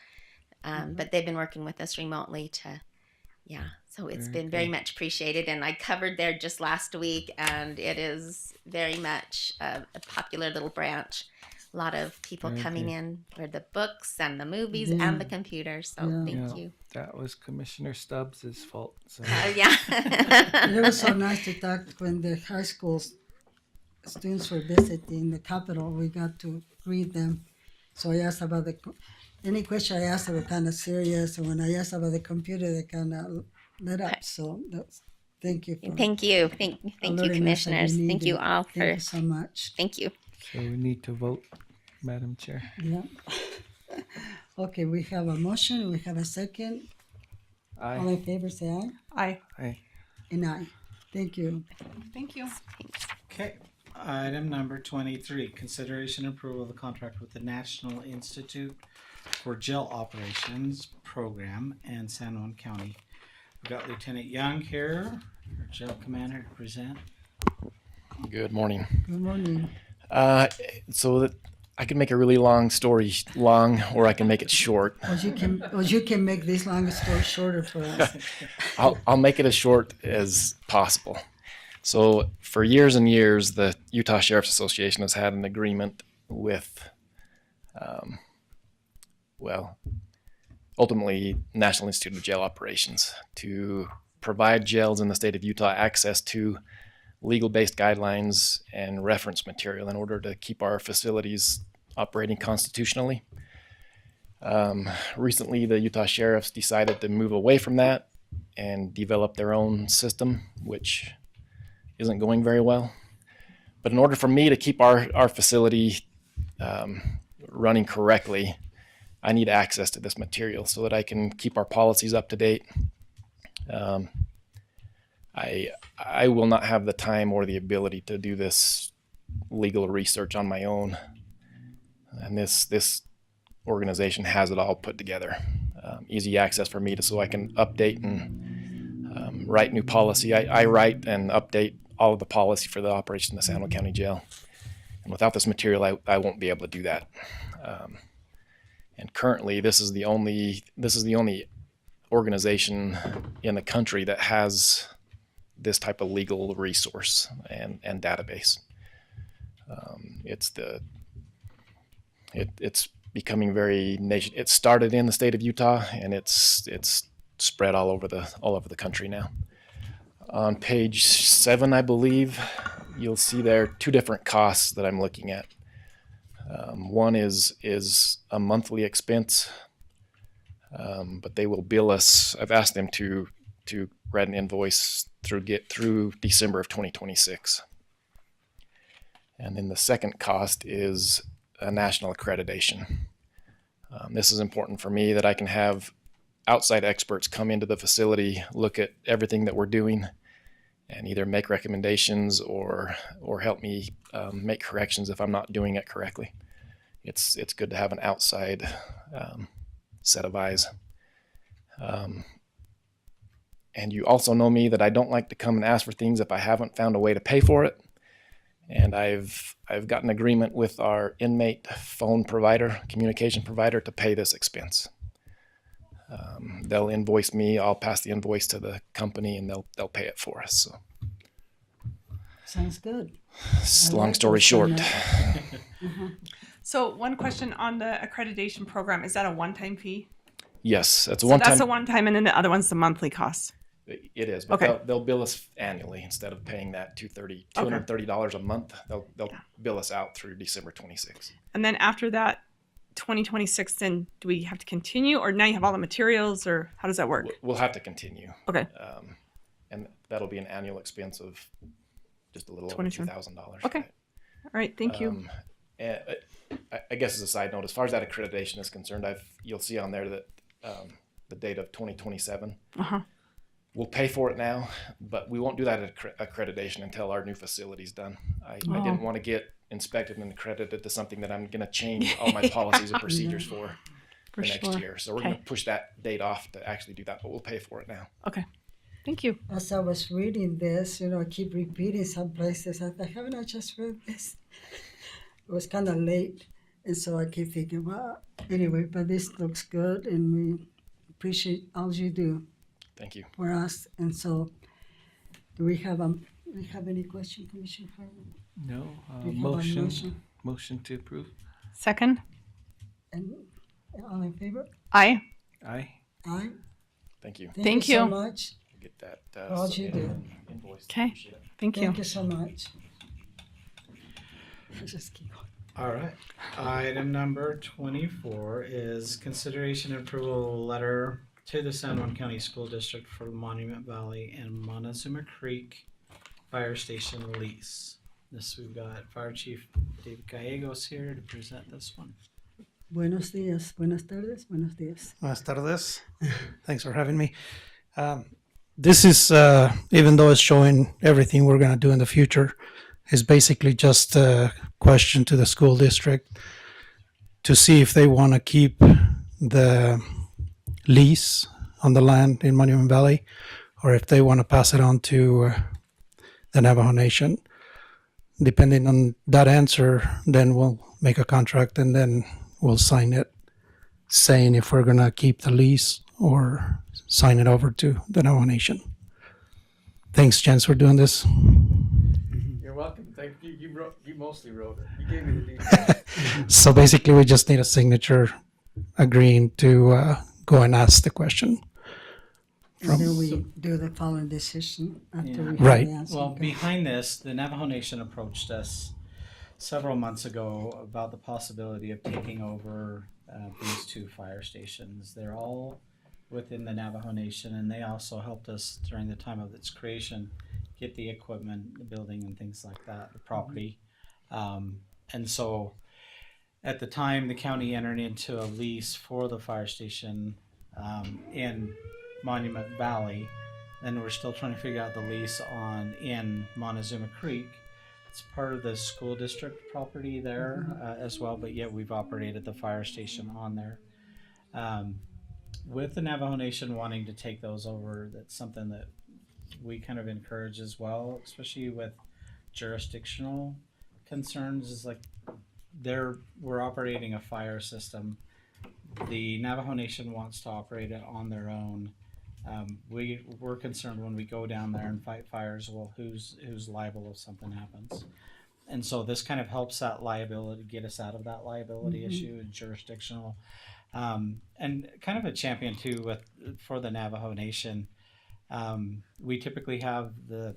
M: but they've been working with us remotely to, so it's been very much appreciated. And I covered there just last week, and it is very much a popular little branch. A lot of people
I: Very
M: coming
I: good.
M: in for the books and the movies
A: Yeah.
M: and the computers. So
A: Yeah.
M: thank
I: Yeah.
M: you.
I: That was Commissioner Stubbs' fault. So
M: Yeah.
A: It was so nice to talk when the high school students were visiting the Capitol. We got to greet them. So I asked about any question I asked, they were kind of serious. And when I asked about the computer, they kind of lit up. So thank you.
M: Thank you. Thank you,
A: alerting us that we
M: commissioners. Thank
A: needed.
M: you all
A: Thank
M: for,
A: you so much.
M: thank you.
I: so we need to vote, Madam Chair.
A: Yeah. Okay, we have a motion. We have a second. All
I: Aye.
A: in favor, say aye.
C: Aye.
I: Aye.
A: And aye. Thank you.
C: Thank you.
B: Okay, item number 23, consideration and approval of the contract with the National Institute for Jail Operations Program and San Juan County. We've got Lieutenant Young here, our jail commander, to present.
N: Good morning.
A: Good morning.
N: So that I can make a really long story long, or I can make it short.
A: Or you can make this long story shorter for us.
N: I'll make it as short as possible. So for years and years, the Utah Sheriff's Association has had an agreement with, ultimately National Institute of Jail Operations to provide jails in the state of Utah access to legal-based guidelines and reference material in order to keep our facilities operating constitutionally. Recently, the Utah Sheriffs decided to move away from that and develop their own system, which isn't going very well. But in order for me to keep our facility running correctly, I need access to this material so that I can keep our policies up to date. I will not have the time or the ability to do this legal research on my own. And this organization has it all put together. Easy access for me so I can update and write new policy. I write and update all of the policy for the operation of the San Juan County Jail. And without this material, I won't be able to do that. And currently, this is the only organization in the country that has this type of legal resource and database. It's becoming very nation. It started in the state of Utah, and it's spread all over the country now. On page 7, I believe, you'll see there are 2 different costs that I'm looking at. One is a monthly expense, but they will bill us. I've asked them to write an invoice through December of 2026. And then the second cost is a national accreditation. This is important for me that I can have outside experts come into the facility, look at everything that we're doing, and either make recommendations or help me make corrections if I'm not doing it correctly. It's good to have an outside set of eyes. And you also know me that I don't like to come and ask for things if I haven't found a way to pay for it. And I've got an agreement with our inmate phone provider, communication provider, to pay this expense. They'll invoice me. I'll pass the invoice to the company, and they'll pay it for us. So,
A: Sounds good.
N: long story short.
C: So one question on the accreditation program, is that a one-time fee?
N: Yes, that's a
C: So
N: one-time.
C: that's a one-time, and then the other one's the monthly cost.
N: It is, but
C: Okay.
N: they'll bill us annually instead of paying that $230 a month. They'll bill us out through December 26th.
C: And then after that, 2026, then do we have to continue, or now you have all the materials, or how does that work?
N: We'll have to continue.
C: Okay.
N: And that'll be an annual expense of just a little over
C: $22.
N: $2,000.
C: Okay. All right. Thank you.
N: And I guess as a side note, as far as that accreditation is concerned, you'll see on there that the date of 2027.
C: Uh-huh.
N: We'll pay for it now, but we won't do that accreditation until our new facility's done. I didn't want to get inspected and accredited to something that I'm going to change all my policies and procedures for next year. So we're going to push that date off to actually do that, but we'll pay for it now.
C: Okay. Thank you.
A: As I was reading this, I keep repeating some places. I thought, haven't I just read this? It was kind of late, and so I keep thinking, well, anyway, but this looks good, and we appreciate all you do.
N: Thank you.
A: For us, and so, do we have any question, Commissioner?
I: No.
A: Do you have a motion?
I: Motion to approve.
C: Second.
A: And all in favor?
C: Aye.
I: Aye.
A: Aye.
N: Thank you.
C: Thank
A: you so
C: you.
A: much.
N: Get that
A: All you do.
N: invoice.
C: Okay. Thank you.
A: Thank you so much. Just keep going.
B: All right. Item number 24 is consideration and approval letter to the San Juan County School District for Monument Valley and Montezuma Creek Fire Station lease. We've got Fire Chief David Gallegos here to present this one.
A: Buenos días, buenas tardes, buenos días.
O: Buenas tardes. Thanks for having me. This is, even though it's showing everything we're going to do in the future, is basically just a question to the school district to see if they want to keep the lease on the land in Monument Valley, or if they want to pass it on to the Navajo Nation. Depending on that answer, then we'll make a contract and then we'll sign it, saying if we're going to keep the lease or sign it over to the Navajo Nation. Thanks, Jens, for doing this.
I: You're welcome. Thank you. You mostly wrote it. You gave me the details.
O: So basically, we just need a signature agreeing to go and ask the question.
A: And then we do the following decision after we have
O: Right.
A: the answer.
B: Well,
A: Okay.
B: behind this, the Navajo Nation approached us several months ago about the possibility of taking over these 2 fire stations. They're all within the Navajo Nation, and they also helped us during the time of its creation get the equipment, the building, and things like that, the property. And so at the time, the county entered into a lease for the fire station in Monument Valley. and we're still trying to figure out the lease in Montezuma Creek. It's part of the school district property there as well, but yet we've operated the fire station on there. With the Navajo Nation wanting to take those over, that's something that we kind of encourage as well, especially with jurisdictional concerns. Is like we're operating a fire system. The Navajo Nation wants to operate it on their own. We're concerned when we go down there and fight fires, well, who's liable if something happens? And so this kind of helps that liability, get us out of that liability issue and jurisdictional. And kind of a champion too for the Navajo Nation. We typically have the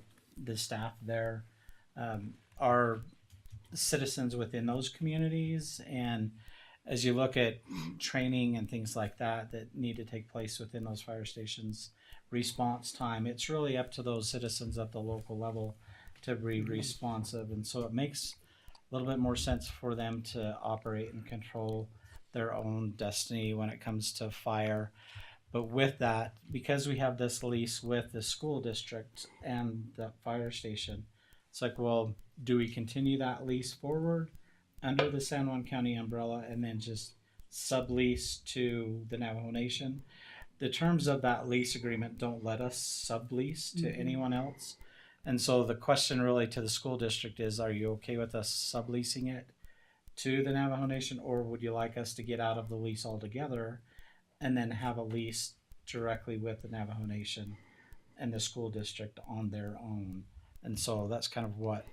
B: staff there are citizens within those communities, and as you look at training and things like that need to take place within those fire stations, response time, it's really up to those citizens at the local level to be responsive. And so it makes a little bit more sense for them to operate and control their own destiny when it comes to fire. But with that, because we have this lease with the school district and the fire station, it's like, well, do we continue that lease forward under the San Juan County umbrella and then just sublease to the Navajo Nation? The terms of that lease agreement don't let us sublease to anyone else. And so the question really to the school district is, are you okay with us subleasing it to the Navajo Nation, or would you like us to get out of the lease altogether and then have a lease directly with the Navajo Nation and the school district on their own? And so that's kind of what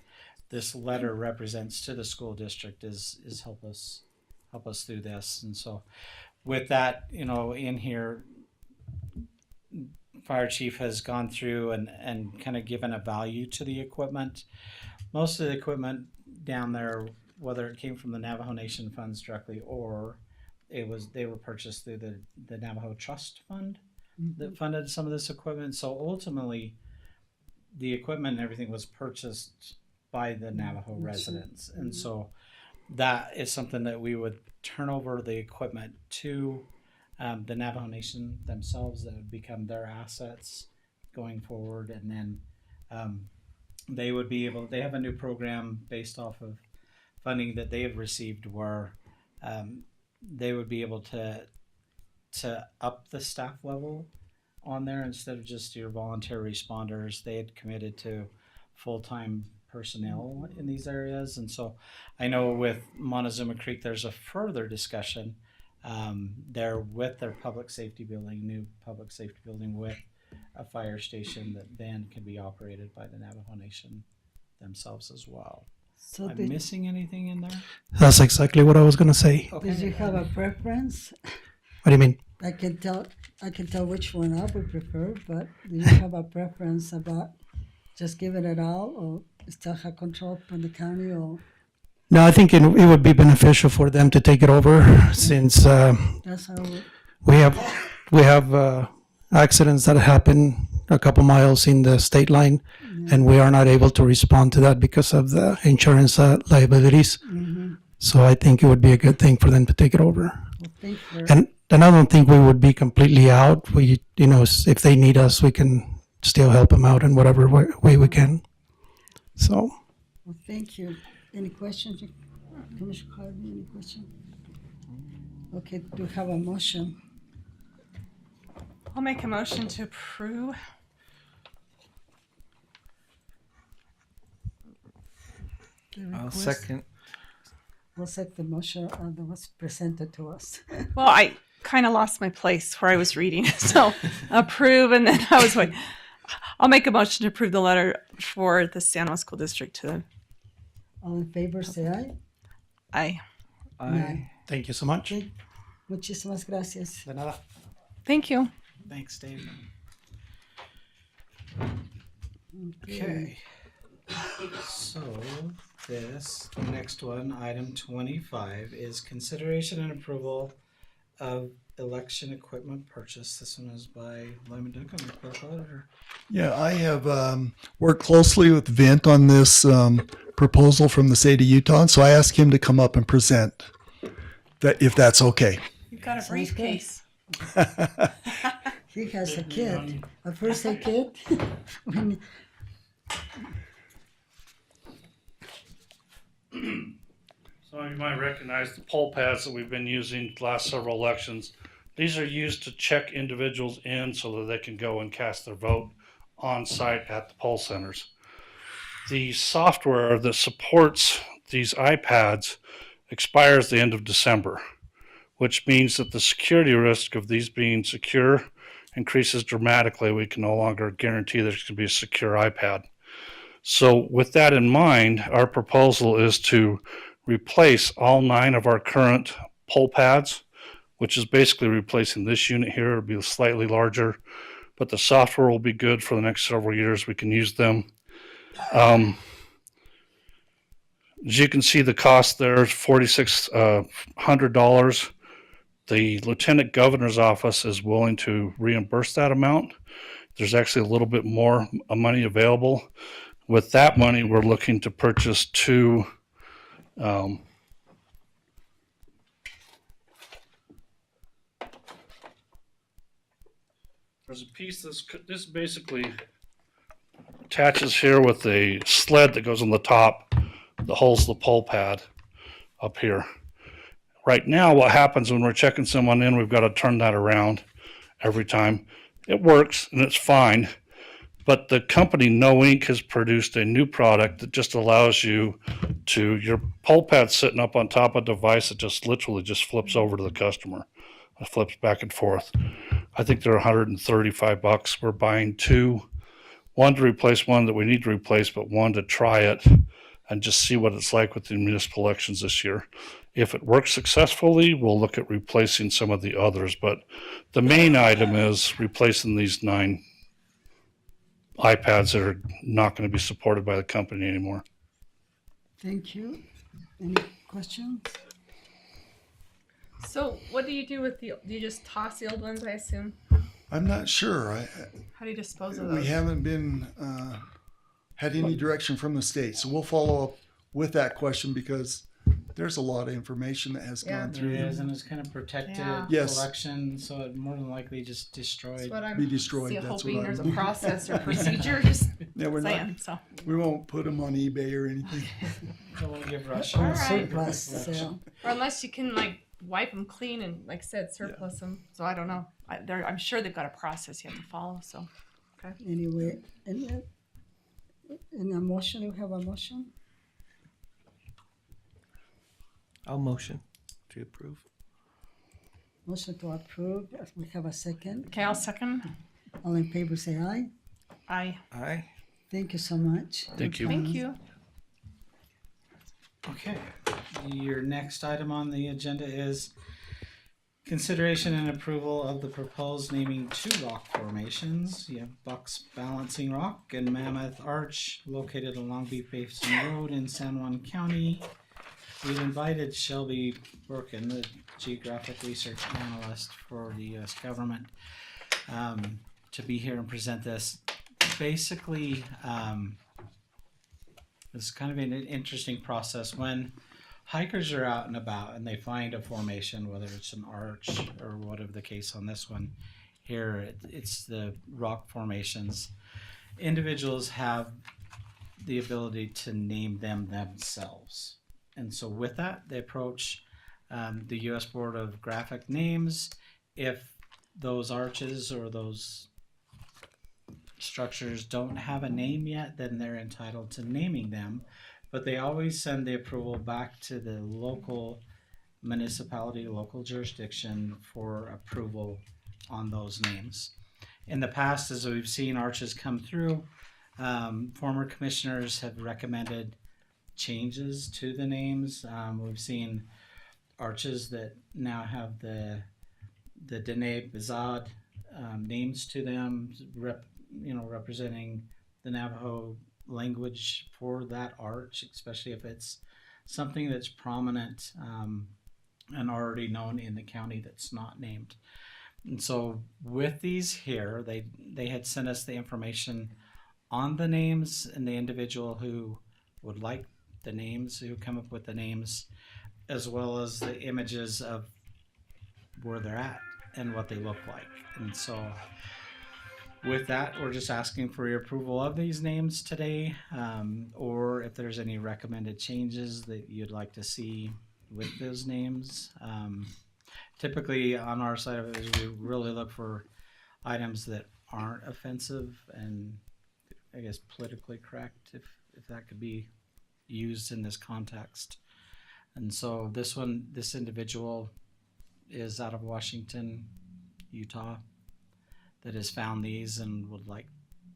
B: this letter represents to the school district is help us through this. And so with that, in here, fire chief has gone through and kind of given a value to the equipment. Most of the equipment down there, whether it came from the Navajo Nation funds directly or they were purchased through the Navajo Trust Fund that funded some of this equipment. So ultimately, the equipment and everything was purchased by the Navajo residents. And so that is something that we would turn over the equipment to the Navajo Nation themselves, that would become their assets going forward. And then they would be able, they have a new program based off of funding that they have received where they would be able to up the staff level on there. Instead of just your volunteer responders, they had committed to full-time personnel in these areas. And so I know with Montezuma Creek, there's a further discussion there with their public safety building, new public safety building with a fire station that then can be operated by the Navajo Nation themselves as well.
A: So
B: I'm missing anything in there?
O: That's exactly what I was going to say.
B: Okay.
A: Did you have a preference?
O: What do you mean?
A: I can tell which one I would prefer, but do you have a preference about just giving it all, or still have control from the county, or?
O: No, I think it would be beneficial for them to take it over, since
A: That's how
O: we have accidents that happen a couple miles in the state line, and we are not able to respond to that because of the insurance liabilities. So I think it would be a good thing for them to take it over. And I don't think we would be completely out. We, if they need us, we can still help them out in whatever way we can. So.
A: Well, thank you. Any questions, Commissioner Harvey? Any questions? Okay, do you have a motion?
C: I'll make a motion to approve.
I: I'll second.
A: We'll set the motion that was presented to us.
C: Well, I kind of lost my place where I was reading. So approve, and then I was like, I'll make a motion to approve the letter for the San Juan School District to them.
A: All in favor, say aye.
C: Aye.
A: Aye.
O: Thank you so much.
A: Muchísimas gracias.
O: De nada.
C: Thank you.
B: Thanks, Dave.
A: Okay.
B: So this next one, item 25, is consideration and approval of election equipment purchase. This one is by Lyman Duncan, the clerk auditor.
E: Yeah, I have worked closely with Vint on this proposal from the state of Utah, so I asked him to come up and present that, if that's okay.
C: You've got a briefcase.
A: He has a kid, a first aid kit. When-
P: Some of you might recognize the poll pads that we've been using the last several elections. These are used to check individuals in so that they can go and cast their vote on site at the poll centers. The software that supports these iPads expires the end of December, which means that the security risk of these being secure increases dramatically. We can no longer guarantee there's going to be a secure iPad. So with that in mind, our proposal is to replace all 9 of our current poll pads, which is basically replacing this unit here. It'll be slightly larger, but the software will be good for the next several years. We can use them. As you can see, the cost there is $4,600. The Lieutenant Governor's office is willing to reimburse that amount. There's actually a little bit more money available. With that money, we're looking to purchase 2 there's a piece this basically attaches here with a sled that goes on the top that holds the poll pad up here. Right now, what happens when we're checking someone in, we've got to turn that around every time. It works and it's fine, but the company No Ink has produced a new product that just allows you to, your poll pad sitting up on top of a device that just literally just flips over to the customer. It flips back and forth. I think they're $135. We're buying 2, one to replace one that we need to replace, but one to try it and just see what it's like with the municipal elections this year. If it works successfully, we'll look at replacing some of the others, but the main item is replacing these 9 iPads that are not going to be supported by the company anymore.
A: Thank you. Any questions?
C: So what do you do with do you just toss the old ones, I assume?
E: I'm not sure.
C: How do you dispose of those?
E: We haven't been had any direction from the state, so we'll follow up with that question because there's a lot of information that has gone through.
B: There is, and it's kind of protected collection, so it more than likely just destroyed.
C: That's what I'm
E: Be destroyed.
C: still
E: That's
C: hoping
E: what
C: there's
E: I'm
C: a process or procedure. Just
E: we're
C: saying,
E: not.
C: so.
E: We won't put them on eBay or anything.
B: So we'll give Russia
C: All right.
A: Surplus sale.
C: Or unless you can wipe them clean and, like I said, surplus them. So I don't know. I'm sure they've got a process you have to follow. So, okay.
A: Anyway, in a motion, you have a motion?
I: I'll motion to approve.
A: Motion to approve. We have a second.
C: Okay, I'll second.
A: All in favor, say aye.
C: Aye.
I: Aye.
A: Thank you so much.
P: Thank you.
C: Thank you.
B: Okay, your next item on the agenda is consideration and approval of the proposed naming 2 rock formations. You have Buck's Balancing Rock and Mammoth Arch located along Beef Basin Road in San Juan County. We've invited Shelby Burkin, the geographic research analyst for the U.S. government, to be here and present this. Basically, it's kind of an interesting process when hikers are out and about and they find a formation, whether it's an arch or whatever the case on this one here, it's the rock formations. Individuals have the ability to name them themselves. And so with that, they approach the U.S. Board of Graphic Names. If those arches or those structures don't have a name yet, then they're entitled to naming them. But they always send the approval back to the local municipality, local jurisdiction for approval on those names. In the past, as we've seen arches come through, former commissioners have recommended changes to the names. We've seen arches that now have the Dene Bazad names to them, representing the Navajo language for that arch, especially if it's something that's prominent and already known in the county that's not named. And so with these here, they had sent us the information on the names and the individual who would like the names, who come up with the names, as well as the images of where they're at. and what they look like. And so with that, we're just asking for your approval of these names today, or if there's any recommended changes that you'd like to see with those names. Typically on our side of it is we really look for items that aren't offensive and I guess politically correct, if that could be used in this context. And so this individual is out of Washington, Utah, that has found these and would like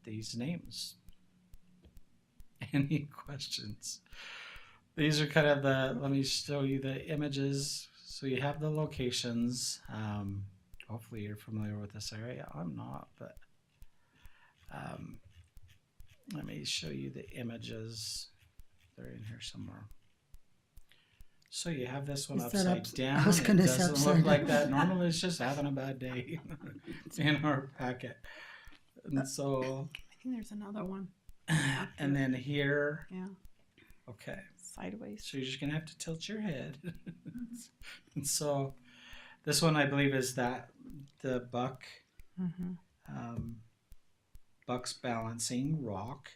B: these names. Any questions? These are kind of let me show you the images. So you have the locations. Hopefully you're familiar with this area. I'm not, but let me show you the images. They're in here somewhere. So you have this one
A: Is that
B: upside
A: ups-
B: down.
A: I was gonna
B: It
A: say
B: doesn't
A: upside
B: look like
A: down.
B: that. Normally it's just having a bad day in our packet. And so,
C: I think there's another one.
B: and then here,
C: Yeah.
B: okay.
C: Sideways.
B: So you're just gonna have to tilt your head. And so this one I believe is the buck, buck's balancing rock.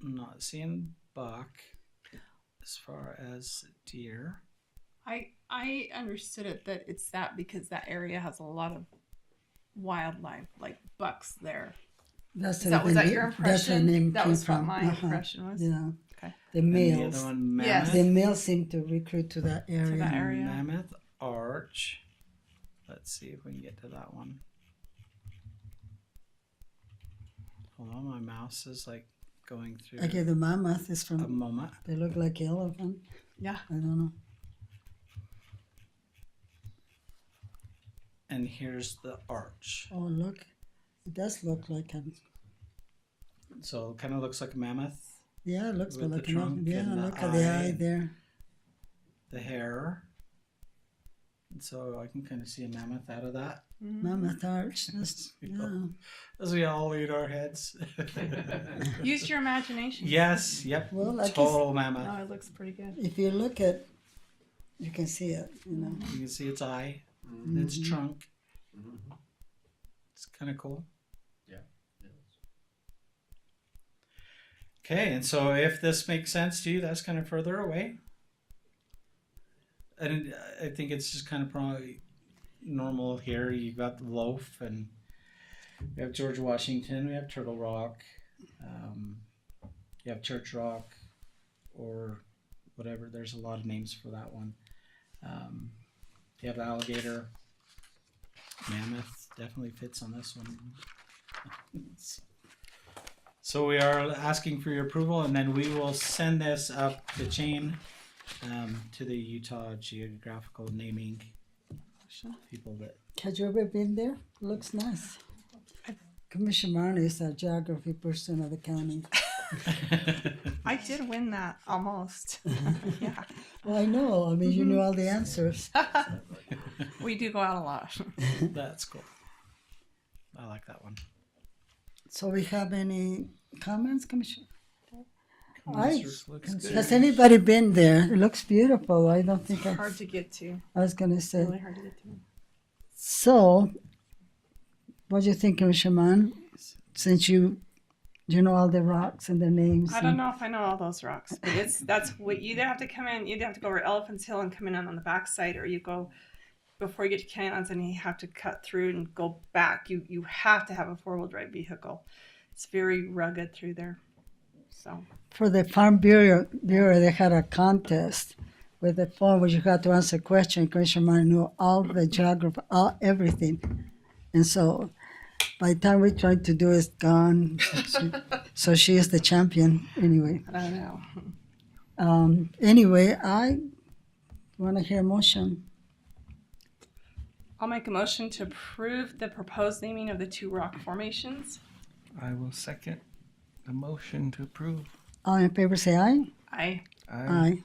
B: I'm not seeing buck as far as deer.
C: I understood it that it's that because that area has a lot of wildlife, like bucks there.
A: That's
C: Was that your
A: That's the
C: impression?
A: name
C: That
A: came
C: was what
A: from.
C: my impression was.
A: Yeah.
C: Okay.
A: The
B: And the
A: males.
B: other one, mammoth.
C: Yes.
A: The males seem to recruit to that area.
C: that area.
B: Mammoth arch. Let's see if we can get to that one. Hold on, my mouse is like going through
A: Okay, the mammoth is
B: a
A: from.
B: moment.
A: They look like elephant.
C: Yeah.
A: I don't know.
B: And here's the arch.
A: Oh, look. It does look like a.
B: So it kind of looks like a mammoth.
A: Yeah, it looks
B: With
A: like
B: the
A: an
B: trunk
A: elephant. Yeah,
B: and the
A: look at the
B: eye.
A: eye there.
B: The hair. And so I can kind of see a mammoth out of that.
A: Mammoth arch. That's, yeah.
B: As we all lead our heads.
C: Use your imagination.
B: Yes, yep.
A: Well, I guess-
B: Total mammoth.
C: No, it looks pretty good.
A: If you look at, you can see it. You know.
B: You can see its eye, its trunk. It's kind of cool.
L: Yeah.
B: Okay, and so if this makes sense to you, that's kind of further away. And I think it's just kind of probably normal here. You've got the loaf, and we have George Washington, we have Turtle Rock, you have Church Rock, or whatever. There's a lot of names for that one. You have alligator, mammoth definitely fits on this one. So we are asking for your approval, and then we will send this up the chain to the Utah Geographical Naming people that.
A: Have you ever been there? Looks nice. Commissioner Marley is a geography person of the county.
C: I did win that almost. Yeah.
A: Well, I know. I mean, you knew all the answers.
C: We do go out a lot.
B: That's cool. I like that one.
A: So we have any comments, Commissioner?
B: This looks good.
A: Has anybody been there? It looks beautiful. I don't think
C: Hard to get to.
A: I was going to say.
C: Really hard to get to.
A: So, what do you think, Commissioner Mann? Since you know all the rocks and the names.
C: I don't know if I know all those rocks, but that's what you either have to come in. You either have to go over Elephant's Hill and come in on the backside, or you go before you get to Canyons and you have to cut through and go back. You have to have a 4-wheel drive vehicle. It's very rugged through there. So
A: For the Farm Bureau, they had a contest with the phone where you had to answer a question. Commissioner Mann knew all the geography, everything. And so by the time we tried to do it's gone. So she is the champion anyway.
C: I don't know.
A: Anyway, I want to hear a motion.
C: I'll make a motion to approve the proposed naming of the 2 rock formations.
I: I will second the motion to approve.
A: All in favor say aye.
C: Aye.
A: Aye.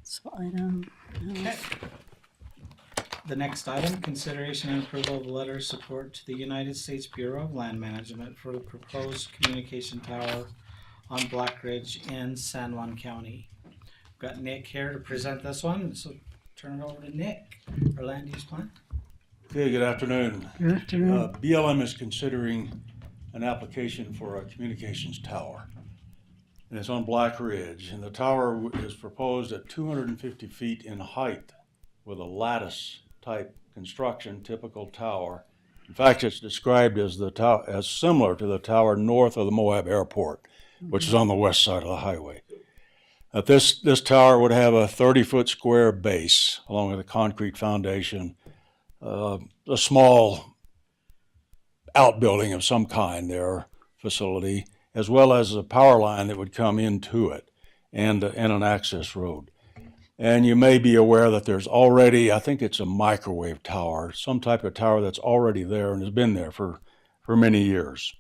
A: So item.
B: Okay. The next item, consideration and approval of letter of support to the United States Bureau of Land Management for the proposed communication tower on Black Ridge in San Juan County. We've got Nick here to present this one, so turn it over to Nick, our land use plan.
Q: Okay, good afternoon.
K: Good afternoon.
Q: BLM is considering an application for a communications tower. And it's on Black Ridge, and the tower is proposed at 250 feet in height with a lattice type construction, typical tower. In fact, it's described as as similar to the tower north of the Moab Airport, which is on the west side of the highway. This tower would have a 30-foot square base along with a concrete foundation, a small outbuilding of some kind, their facility, as well as a power line that would come into it and an access road. And you may be aware that there's already, I think it's a microwave tower, some type of tower that's already there and has been there for many years.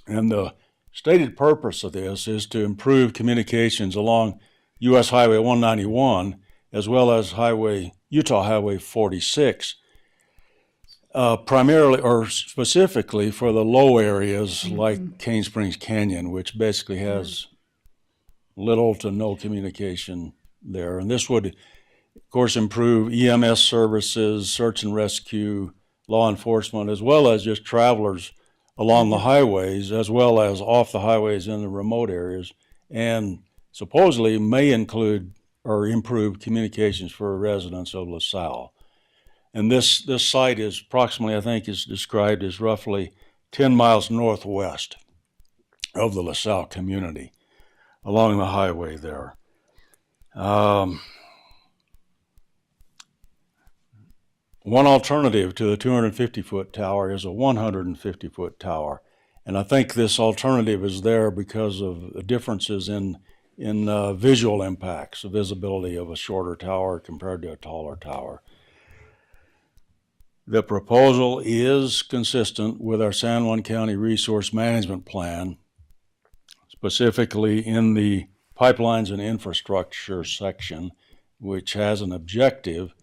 Q: And the stated purpose of this is to improve communications along U.S. Highway 191 as well as Utah Highway 46, primarily or specifically for the low areas like Cane Springs Canyon, which basically has little to no communication there. And this would, of course, improve EMS services, search and rescue, law enforcement, as well as just travelers along the highways, as well as off the highways in the remote areas, and supposedly may include or improve communications for residents of LaSalle. And this site is approximately, I think, is described as roughly 10 miles northwest of the LaSalle community along the highway there. One alternative to the 250-foot tower is a 150-foot tower. And I think this alternative is there because of the differences in visual impacts, the visibility of a shorter tower compared to a taller tower. The proposal is consistent with our San Juan County Resource Management Plan, specifically in the Pipelines and Infrastructure section, which has an objective,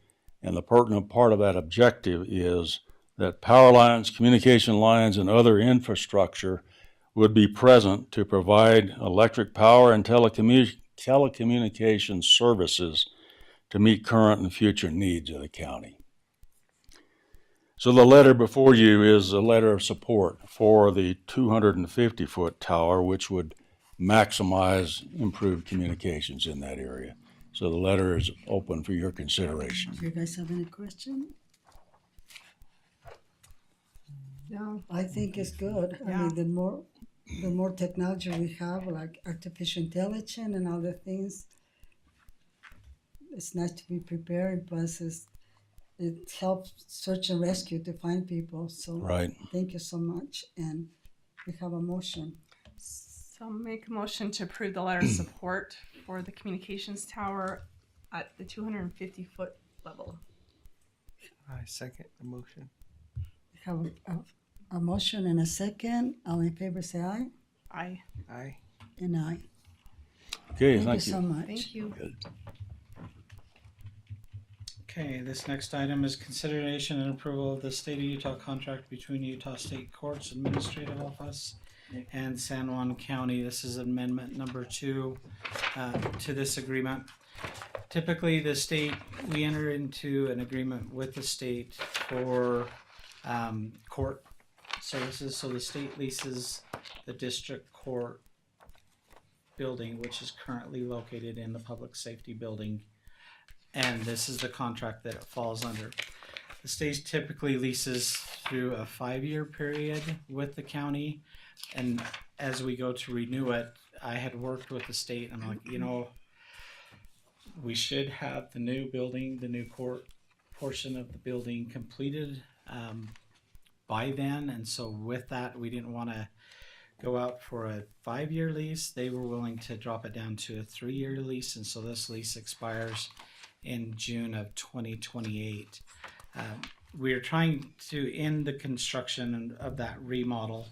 Q: and the pertinent part of that objective is that power lines, communication lines, and other infrastructure would be present to provide electric power and telecommunications services to meet current and future needs of the county. So the letter before you is a letter of support for the 250-foot tower, which would maximize improved communications in that area. So the letter is open for your consideration.
A: Do you guys have any questions? No, I think it's good. I mean, the more technology we have, like artificial intelligence and other things, it's nice to be prepared. Plus, it helps search and rescue to find people. So
Q: right.
A: Thank you so much. And we have a motion.
C: So I'll make a motion to approve the letter of support for the communications tower at the 250-foot level.
I: I second the motion.
A: We have a motion and a second. All in favor say aye.
C: Aye.
I: Aye.
A: And aye.
Q: Okay,
A: Thank you so much.
C: Thank you.
Q: Good.
B: Okay, this next item is consideration and approval of the state of Utah contract between Utah State Courts Administrative Office and San Juan County. This is amendment number 2 to this agreement. Typically, we enter into an agreement with the state for court services. So the state leases the district court building, which is currently located in the public safety building. And this is the contract that it falls under. The state typically leases through a 5-year period with the county. And as we go to renew it, I had worked with the state and I'm like, we should have the new building, the new court portion of the building completed by then. And so with that, we didn't want to go out for a 5-year lease. They were willing to drop it down to a 3-year lease. And so this lease expires in June of 2028. We're trying to end the construction of that remodel,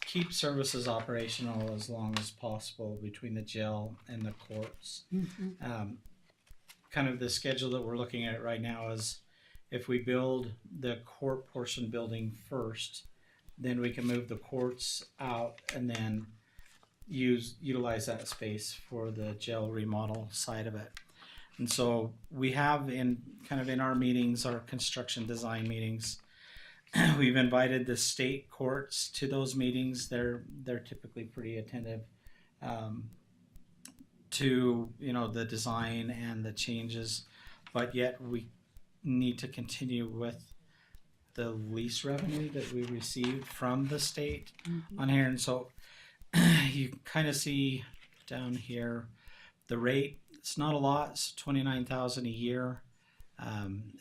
B: keep services operational as long as possible between the jail and the courts. Kind of the schedule that we're looking at right now is if we build the court portion building first, then we can move the courts out and then utilize that space for the jail remodel side of it. And so we have in our meetings, our construction design meetings, we've invited the state courts to those meetings. They're typically pretty attentive to the design and the changes, but yet we need to continue with the lease revenue that we received from the state on here. And so you kind of see down here the rate. It's not a lot. It's 29,000 a year.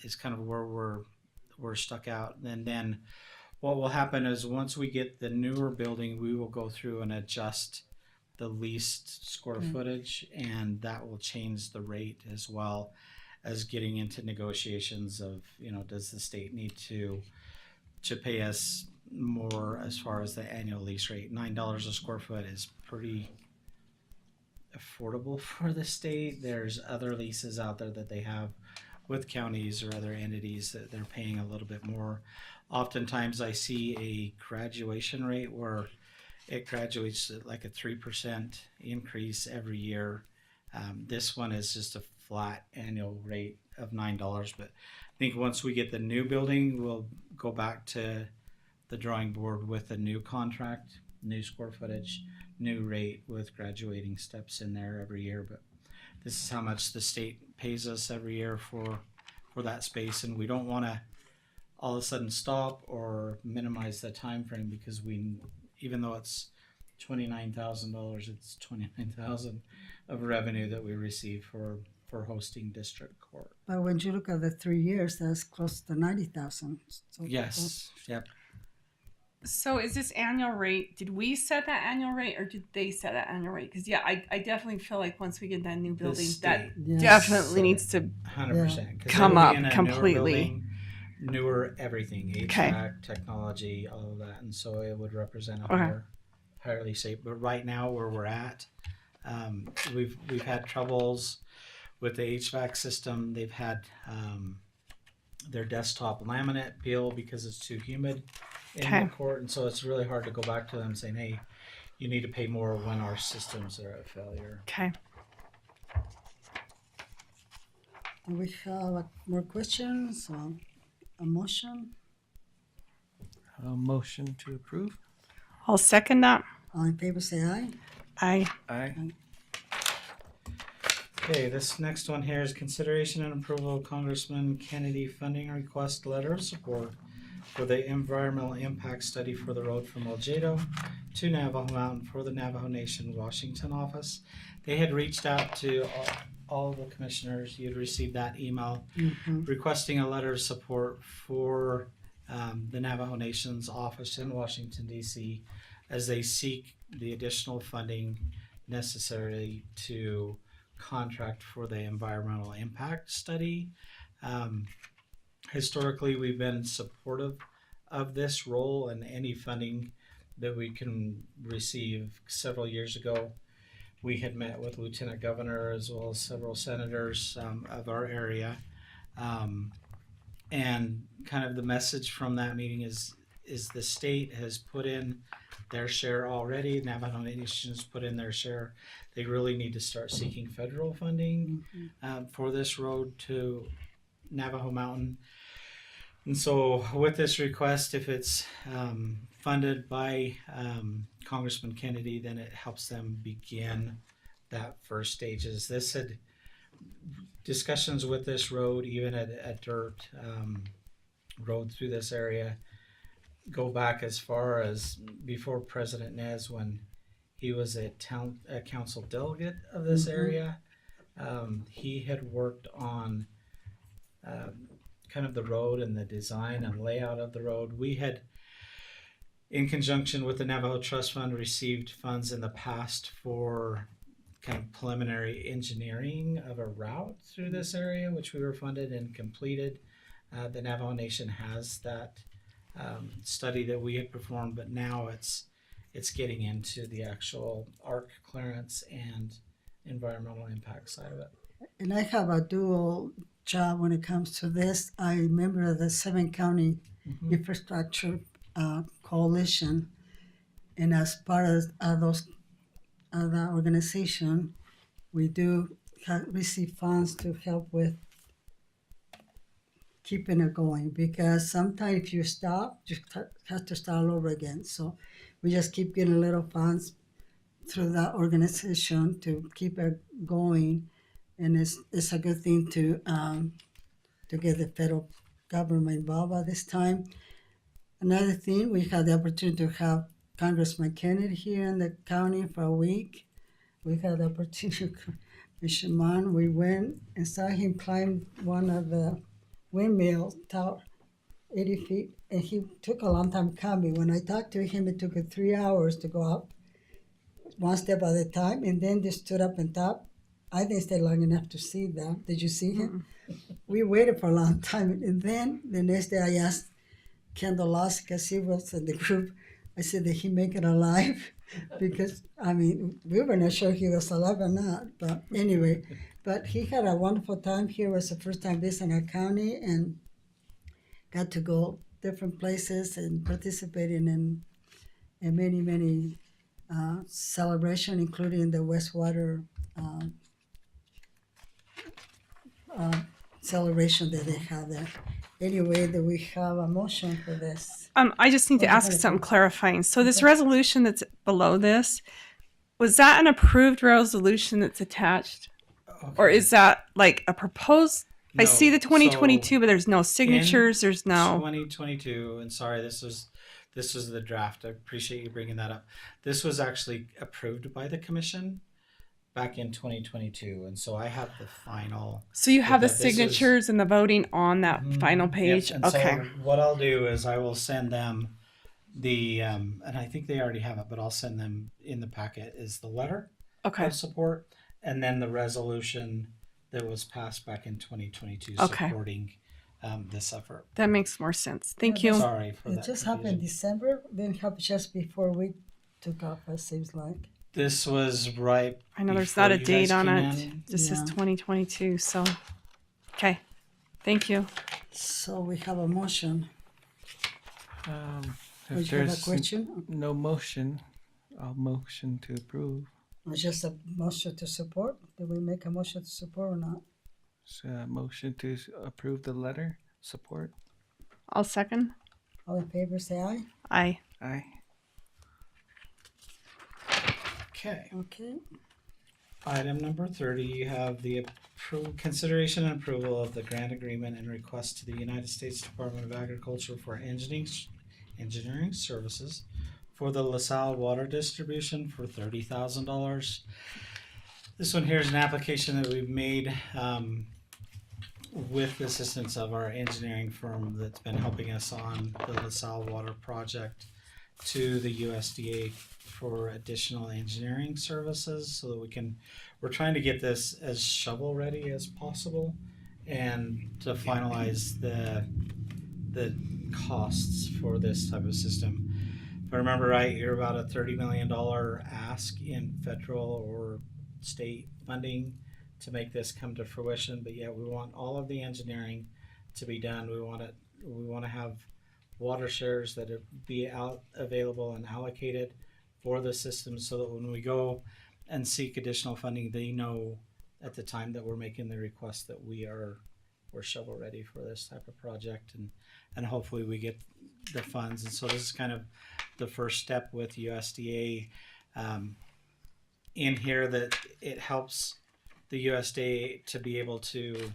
B: Is kind of where we're stuck out. And then what will happen is once we get the newer building, we will go through and adjust the leased square footage, and that will change the rate as well as getting into negotiations of, does the state need to pay us more as far as the annual lease rate. $9 a square foot is pretty affordable for the state. There's other leases out there that they have with counties or other entities that they're paying a little bit more. Oftentimes I see a graduation rate where it graduates at like a 3% increase every year. This one is just a flat annual rate of $9. But I think once we get the new building, we'll go back to the drawing board with a new contract, new square footage, new rate with graduating steps in there every year. But this is how much the state pays us every year for that space, and we don't want to all of a sudden stop or minimize the time frame, because even though it's $29,000, it's $29,000 of revenue that we receive for hosting district court.
A: But when you look at the 3 years, that's close to 90,000. So
B: Yes. Yep.
C: So is this annual rate, did we set that annual rate or did they set that annual rate? Because I definitely feel like once we get that new building, that definitely needs to
B: 100%.
C: come up completely.
B: Newer everything, HVAC, technology, all of that. And so it would represent a higher lease rate. But right now where we're at, we've had troubles with the HVAC system. They've had their desktop laminate peel because it's too humid in the court, and so it's really hard to go back to them saying, hey, you need to pay more when our systems are at failure.
C: Okay.
A: Do we have more questions or a motion?
I: A motion to approve.
C: I'll second that.
A: All in favor, say aye.
C: Aye.
I: Aye.
B: Okay, this next one here is consideration and approval of Congressman Kennedy funding request letter of support for the environmental impact study for the road from Algedo to Navajo Mountain for the Navajo Nation Washington office. They had reached out to all the commissioners. You'd received that email requesting a letter of support for the Navajo Nation's office in Washington, D.C. as they seek the additional funding necessary to contract for the environmental impact study. Historically, we've been supportive of this role and any funding that we can receive. Several years ago, we had met with Lieutenant Governor as well as several senators of our area. And kind of the message from that meeting is the state has put in their share already. Navajo Nation's put in their share. They really need to start seeking federal funding for this road to Navajo Mountain. And so with this request, if it's funded by Congressman Kennedy, then it helps them begin that first stages. This had discussions with this road, even at dirt road through this area, go back as far as before President Nez, when he was a council delegate of this area. He had worked on kind of the road and the design and layout of the road. We had, in conjunction with the Navajo Trust Fund, received funds in the past for kind of preliminary engineering of a route through this area, which we were funded and completed. The Navajo Nation has that study that we had performed, but now it's getting into the actual ARC clearance and environmental impact side of it.
A: And I have a dual job when it comes to this. I remember the 7-county infrastructure coalition, and as part of that organization, we do receive funds to help with keeping it going, because sometimes if you stop, you have to start all over again. So we just keep getting little funds through that organization to keep it going, and it's a good thing to get the federal government involved at this time. Another thing, we had the opportunity to have Congressman Kennedy here in the county for a week. We had the opportunity, Commissioner Juan, we went and saw him climb one of the windmill tower, 80 feet, and he took a long time coming. When I talked to him, it took 3 hours to go up, one step at a time, and then they stood up and top. I didn't stay long enough to see that. Did you see him? We waited for a long time, and then the next day I asked Kendall Loss, because he was in the group, I said, did he make it alive? Because, I mean, we were not sure he was alive or not, but anyway. But he had a wonderful time here. It was the first time visiting our county, and got to go different places and participating in many, many celebrations, including the Westwater celebration that they have there. Anyway, that we have a motion for this.
C: I just need to ask something clarifying. So this resolution that's below this, was that an approved resolution that's attached? Or is that like a proposed? I see the 2022, but there's no signatures. There's no
B: 2022. And sorry, this was the draft. I appreciate you bringing that up. This was actually approved by the commission back in 2022, and so I have the final.
C: So you have the signatures and the voting on that final page.
B: Yep. And
C: okay.
B: So what I'll do is I will send them the and I think they already have it, but I'll send them in the packet is the letter of support, and then the resolution that was passed back in 2022 supporting this effort.
C: That makes more sense. Thank you.
B: Sorry for that.
A: It just happened in December, then happened just before we took off, it seems like.
B: This was right.
C: I know there's not a date on it.
B: In.
C: This is 2022. So, okay. Thank you.
A: So we have a motion.
I: If
A: you have a
I: there's
A: question?
I: no motion, I'll motion to approve.
A: It's just a motion to support. Did we make a motion to support or not?
I: So, motion to approve the letter. Support.
C: I'll second.
A: All in favor, say aye.
C: Aye.
I: Aye.
B: Okay.
A: Okay.
B: Item number 30, you have the consideration and approval of the grant agreement and request to the United States Department of Agriculture for engineering services for the LaSalle water distribution for $30,000. This one here is an application that we've made with the assistance of our engineering firm that's been helping us on the LaSalle water project to the USDA for additional engineering services so that we're trying to get this as shovel ready as possible and to finalize the costs for this type of system. If I remember right, you're about a $30 million ask in federal or state funding to make this come to fruition, but yeah, we want all of the engineering to be done. We want to have water shares that be available and allocated for the system so that when we go and seek additional funding, they know at the time that we're making the request that we're shovel ready for this type of project, and hopefully we get the funds. And so this is kind of the first step with USDA in here, that it helps the USDA to be able to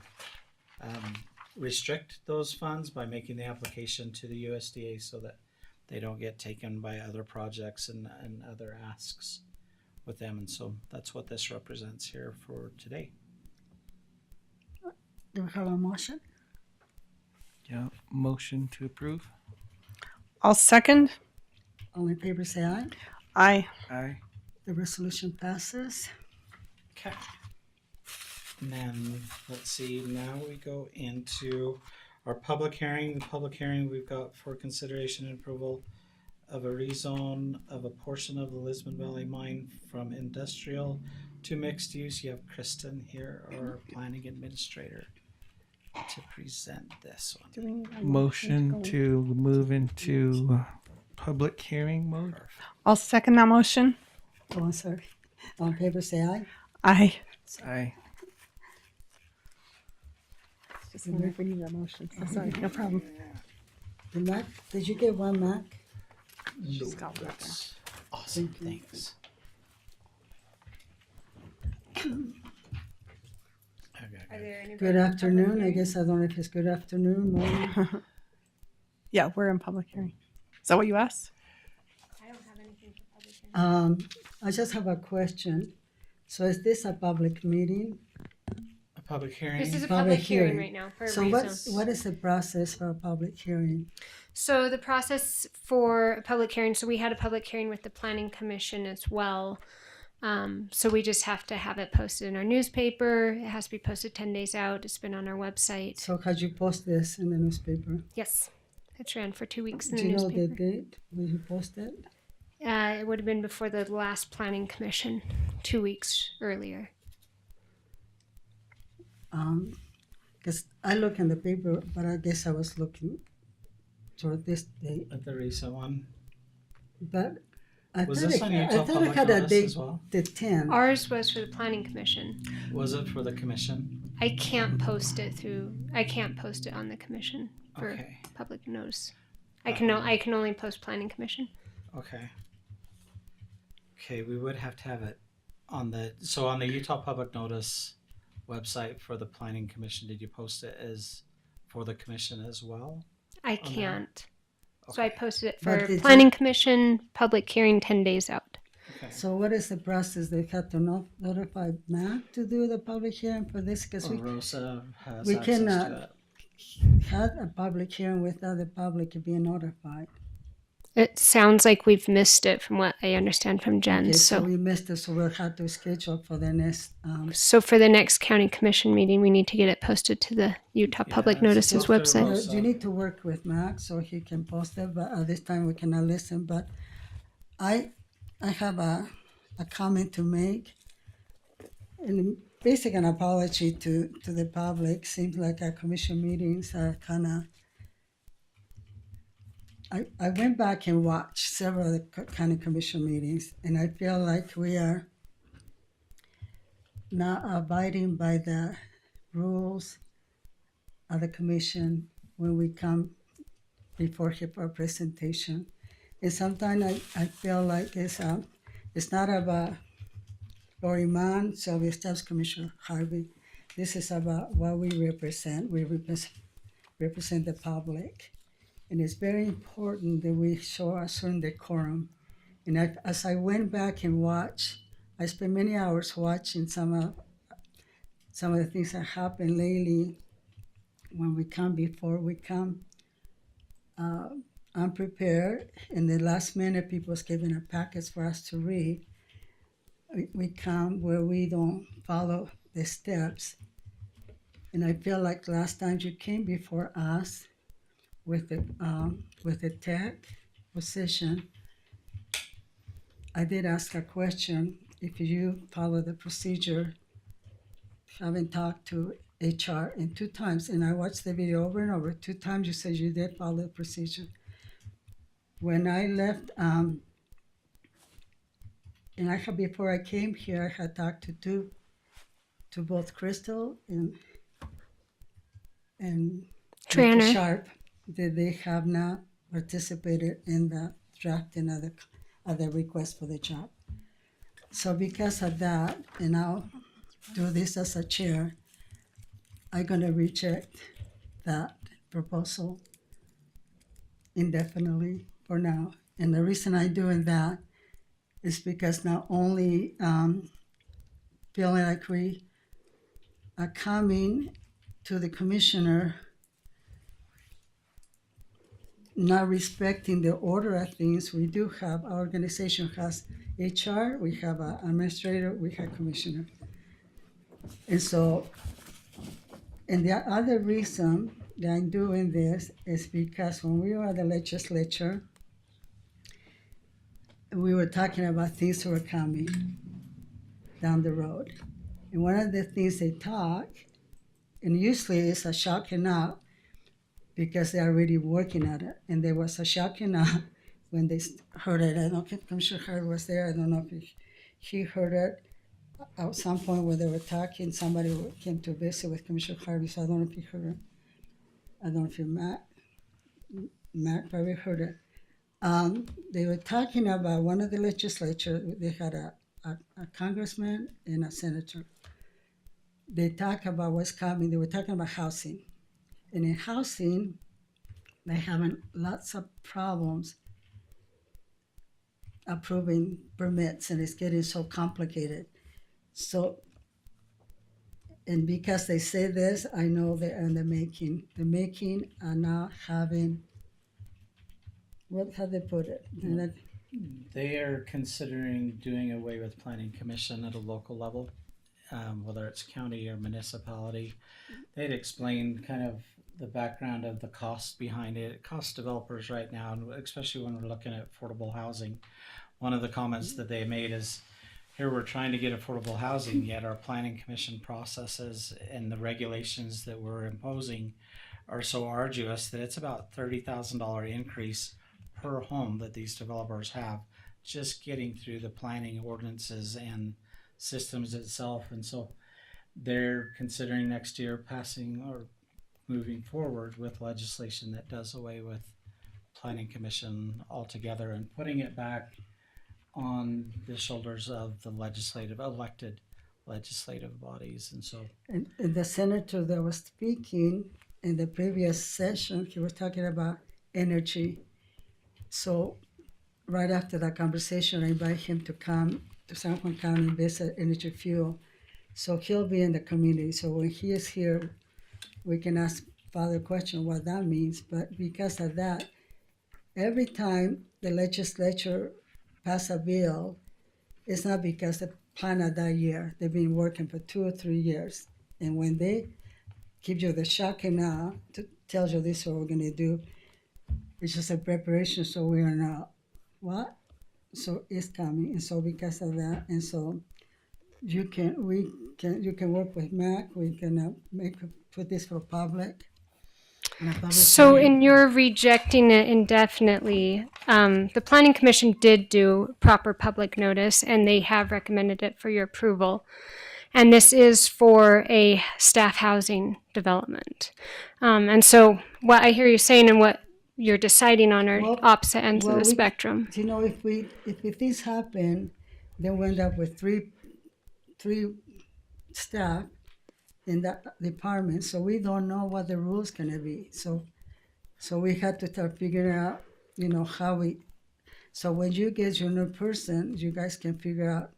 B: restrict those funds by making the application to the USDA so that they don't get taken by other projects and other asks with them. And so that's what this represents here for today.
A: Do we have a motion?
I: Yeah, motion to approve.
C: I'll second.
A: All in favor, say aye.
C: Aye.
I: Aye.
A: The resolution passes.
B: Okay. And then let's see, now we go into our public hearing. The public hearing we've got for consideration and approval of a rezone of a portion of the Lisbon Valley mine from industrial to mixed use. You have Kristen here, our planning administrator, to present this one.
C: Do we need a
I: Motion to move into public hearing mode.
C: I'll second that motion.
A: Oh, I'm sorry. All in favor, say aye.
C: Aye.
I: Aye.
C: Just wondering if we need a motion. So sorry, no problem.
A: The Mac, did you get one Mac?
C: She's got one there.
B: Awesome, thanks.
R: Are there any
A: Good afternoon. I guess I don't know if it's good afternoon, morning.
C: Yeah, we're in public hearing. Is that what you asked?
R: I don't have anything for public hearing.
A: I just have a question. So is this a public meeting?
B: A public hearing?
R: This is a public hearing right now for a
A: So
R: rezone.
A: what is the process for a public hearing?
R: So the process for a public hearing, so we had a public hearing with the planning commission as well. So we just have to have it posted in our newspaper. It has to be posted 10 days out. It's been on our website.
A: So had you post this in the newspaper?
R: Yes, it's ran for 2 weeks in
A: Do
R: the
A: you know
R: newspaper.
A: the date when you posted?
R: It would have been before the last planning commission, 2 weeks earlier.
A: Because I look in the paper, but I guess I was looking toward this date.
B: At the recent one?
A: But I
B: Was
A: thought
B: this on Utah
A: I thought it
B: Public
A: had a
B: Notice
A: date,
B: as well?
A: the 10th.
R: Ours was for the planning commission.
B: Was it for the commission?
R: I can't post it on the commission for
B: Okay.
R: public notice. I can only post planning commission.
B: Okay. Okay, we would have to have it on the Utah Public Notice website for the Planning Commission. Did you post it as for the commission as well?
R: I
B: on there?
R: can't. So I posted it
A: But
R: for
A: did
R: planning
A: you-
R: commission, public hearing 10 days out.
A: So what is the process? They have to notify Mac to do the public hearing for this? Because
B: Or Rosa has
A: we
B: access
A: cannot
B: to it.
A: have a public hearing without the public being notified.
R: It sounds like we've missed it from what I understand from Jen.
A: Okay,
R: so
A: we missed it, so we'll have to schedule for the next.
R: so for the next county commission meeting, we need to get it posted to the Utah Public Notices website.
A: You need to work with Mac so he can post it, but at this time we cannot listen. But I have a comment to make, and basically an apology to the public. Seems like our commission meetings are kind of. I went back and watched several of the county commission meetings, and I feel like we are not abiding by the rules of the commission when we come before here for a presentation. And sometimes I feel like it's not about Lori Mann, Sylvia Stubbs, Commissioner Harvey. This is about what we represent. We represent the public. And it's very important that we show a certain decorum. And as I went back and watched, I spent many hours watching some of the things that happened lately when we come unprepared. In the last minute, people's giving a packets for us to read. We come where we don't follow the steps. And I feel like last time you came before us with the tech position, I did ask a question. If you follow the procedure, having talked to HR and 2 times, and I watched the video over and over. 2 times you said you did follow the procedure. When I left, before I came here, I had talked to both Crystal and
R: Triana.
A: Mr. Sharp, that they have not participated in the drafting of the request for the job. So because of that, and I'll do this as a chair, I'm gonna reject that proposal indefinitely for now. And the reason I'm doing that is because not only feeling like we are coming to the commissioner not respecting the order of things. We do have, our organization has HR, we have an administrator, we have commissioner. And so, and the other reason that I'm doing this is because when we were at the legislature, we were talking about things that were coming down the road. And one of the things they talk, and usually it's a shock and awe, because they're already working at it. And there was a shock and awe when they heard it. I don't know if Commissioner Harvey was there. I don't know if he heard it at some point where they were talking. Somebody came to visit with Commissioner Harvey, so I don't know if he heard it. I don't know if you Matt probably heard it. They were talking about one of the legislature. They had a congressman and a senator. They talk about what's coming. They were talking about housing, and in housing, they're having lots of problems approving permits, and it's getting so complicated. So, and because they say this, I know they're in the making. The making are now having, what, how they put it?
B: They are considering doing away with planning commission at a local level, whether it's county or municipality. They'd explained kind of the background of the cost behind it. It costs developers right now, and especially when we're looking at affordable housing. One of the comments that they made is, here we're trying to get affordable housing, yet our planning commission processes and the regulations that we're imposing are so arduous that it's about $30,000 increase per home that these developers have just getting through the planning ordinances and systems itself. And so they're considering next year passing or moving forward with legislation that does away with planning commission altogether and putting it back on the shoulders of the elected legislative bodies. And so,
A: and the senator that was speaking in the previous session, he was talking about energy. So right after that conversation, I invite him to come to San Juan County and visit Energy Fuel. So he'll be in the community. So when he is here, we can ask further question what that means. But because of that, every time the legislature pass a bill, it's not because they plan it that year. They've been working for 2 or 3 years. And when they give you the shocking now, tells you this is what we're going to do, it's just a preparation, so we are not, what? So it's coming, and so because of that, and so you can work with Mac, we can put this for public.
R: So in your rejecting it indefinitely, the Planning Commission did do proper public notice, and they have recommended it for your approval. And this is for a staff housing development. And so what I hear you saying and what you're deciding on are opposite ends of the spectrum.
A: You know, if this happen, then we end up with three staff in that department, so we don't know what the rules gonna be. So we had to start figuring out, you know, how we. So when you get your new person, you guys can figure out,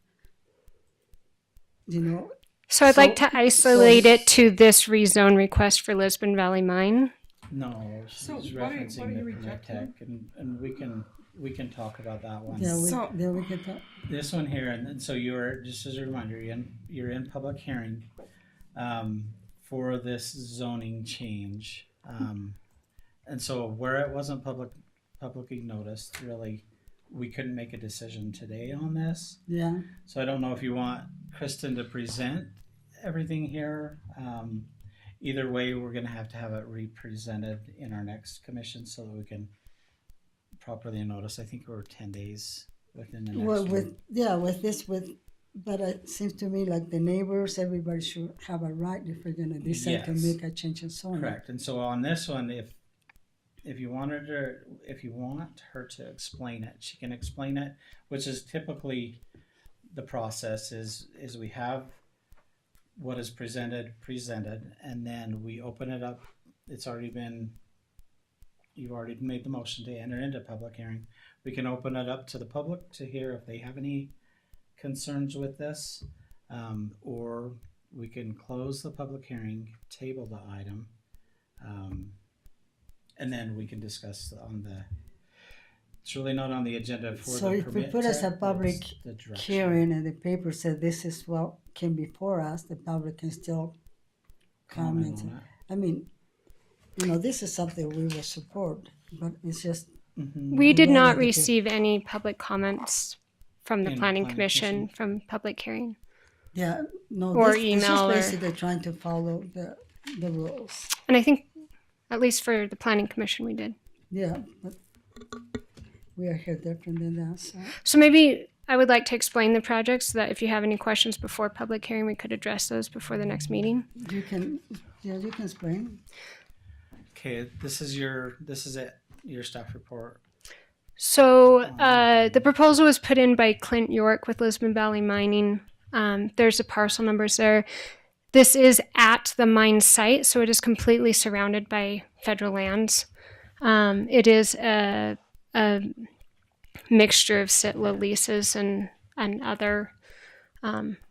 A: you know.
R: So I'd like to isolate it to this rezone request for Lisbon Valley Mine.
B: no, she's referencing the permit tech, and we can talk about that one.
A: Yeah, we can talk.
B: This one here, and so you're, just as a reminder, you're in public hearing for this zoning change, and so where it wasn't publicly noticed, really, we couldn't make a decision today on this.
A: Yeah.
B: So I don't know if you want Kristen to present everything here. Either way, we're going to have it represented in our next commission so that we can properly notice. I think we're 10 days within the next
A: one. But it seems to me like the neighbors, everybody should have a right if we're going to decide to make a change in zoning.
B: Correct. And so on this one, if you want her to explain it, she can explain it, which is typically the process is we have what is presented, and then we open it up. You've already made the motion to enter into public hearing. We can open it up to the public to hear if they have any concerns with this, or we can close the public hearing, table the item, and then we can discuss it's really not on the agenda for
A: so
B: the permit.
A: So if we put as a public hearing and the paper said this is what came before us, the public can still comment. I mean, you know, this is something we will support, but it's just.
R: We did not receive any public comments from the Planning Commission from public hearing.
A: Yeah, no,
R: or
A: this
R: email.
A: This is basically trying to follow the rules.
R: And I think, at least for the Planning Commission, we did.
A: Yeah, but we are here different than that.
R: So maybe I would like to explain the project so that if you have any questions before public hearing, we could address those before the next meeting.
A: You can explain.
B: Okay, this is it, your staff report.
R: So the proposal was put in by Clint York with Lisbon Valley Mining. There's the parcel numbers there. This is at the mine site, so it is completely surrounded by federal lands. It is a mixture of Sitla leases and other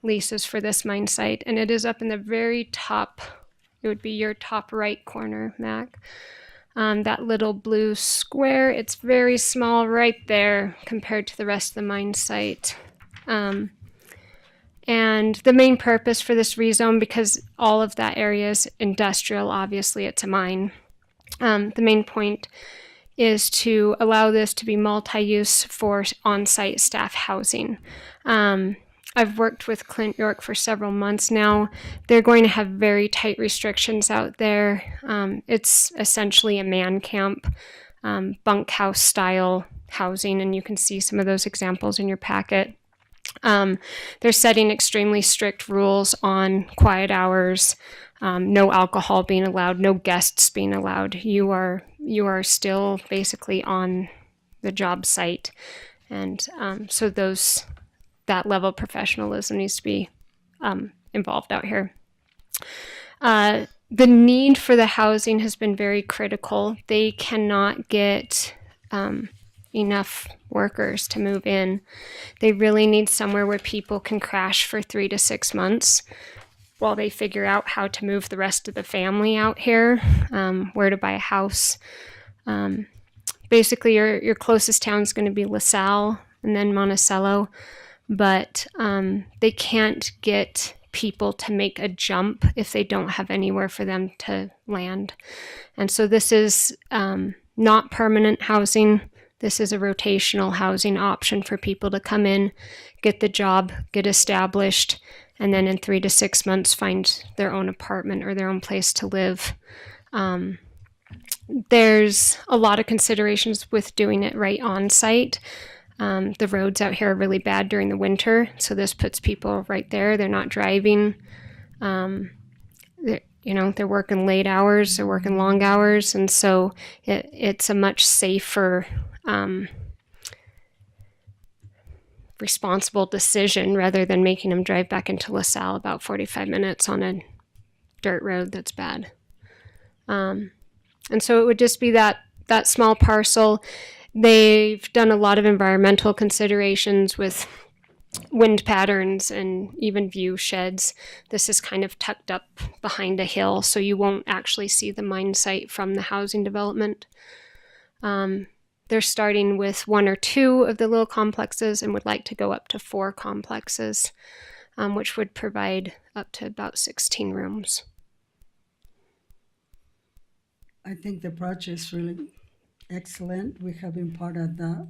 R: leases for this mine site, and it is up in the very top. It would be your top right corner, Mac. That little blue square, it's very small right there compared to the rest of the mine site. And the main purpose for this rezone, because all of that area is industrial, obviously it's a mine. The main point is to allow this to be multi-use for on-site staff housing. I've worked with Clint York for several months now. They're going to have very tight restrictions out there. It's essentially a man camp, bunkhouse style housing, and you can see some of those examples in your packet. They're setting extremely strict rules on quiet hours, no alcohol being allowed, no guests being allowed. You are still basically on the job site, and so that level of professionalism needs to be involved out here. The need for the housing has been very critical. They cannot get enough workers to move in. They really need somewhere where people can crash for 3 to 6 months while they figure out how to move the rest of the family out here, where to buy a house. Basically, your closest town is going to be LaSalle and then Monticello, but they can't get people to make a jump if they don't have anywhere for them to land. And so this is not permanent housing. This is a rotational housing option for people to come in, get the job, get established, and then in 3 to 6 months find their own apartment or their own place to live. There's a lot of considerations with doing it right on site. The roads out here are really bad during the winter, so this puts people right there. They're not driving. They're working late hours, they're working long hours, and so it's a much safer, responsible decision rather than making them drive back into LaSalle about 45 minutes on a dirt road that's bad. And so it would just be that small parcel. They've done a lot of environmental considerations with wind patterns and even view sheds. This is kind of tucked up behind a hill, so you won't actually see the mine site from the housing development. They're starting with 1 or 2 of the little complexes and would like to go up to 4 complexes, which would provide up to about 16 rooms.
A: I think the project is really excellent. We have been part of the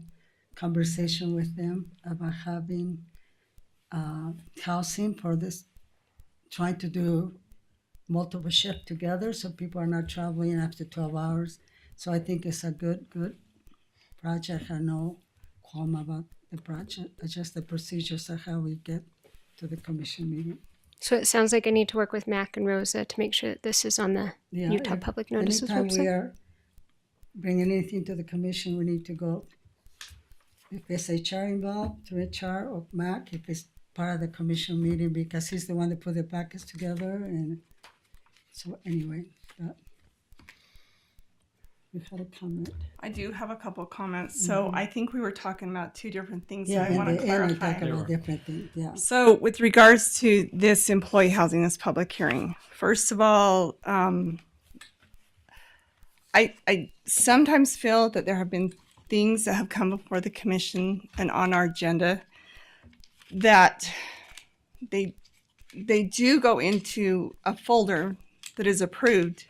A: conversation with them about having housing for this, trying to do multiple shifts together so people are not traveling after 12 hours. So I think it's a good project. I have no qualm about the project. It's just the procedures of how we get to the commission meeting.
R: So it sounds like I need to work with Mac and Rosa to make sure that this is on the Utah Public Notices
A: anytime
R: website.
A: we are bringing anything to the commission, we need to go, if it's HR involved, to HR or Mac, if it's part of the commission meeting, because he's the one that put the package together. And so anyway, we had a comment.
C: I do have a couple of comments. So I think we were talking about 2 different things
A: Yeah,
C: that I want to
A: and we
C: clarify.
A: talk about different things, yeah.
C: So with regards to this employee housing, this public hearing, first of all, I sometimes feel that there have been things that have come before the commission and on our agenda that they do go into a folder that is approved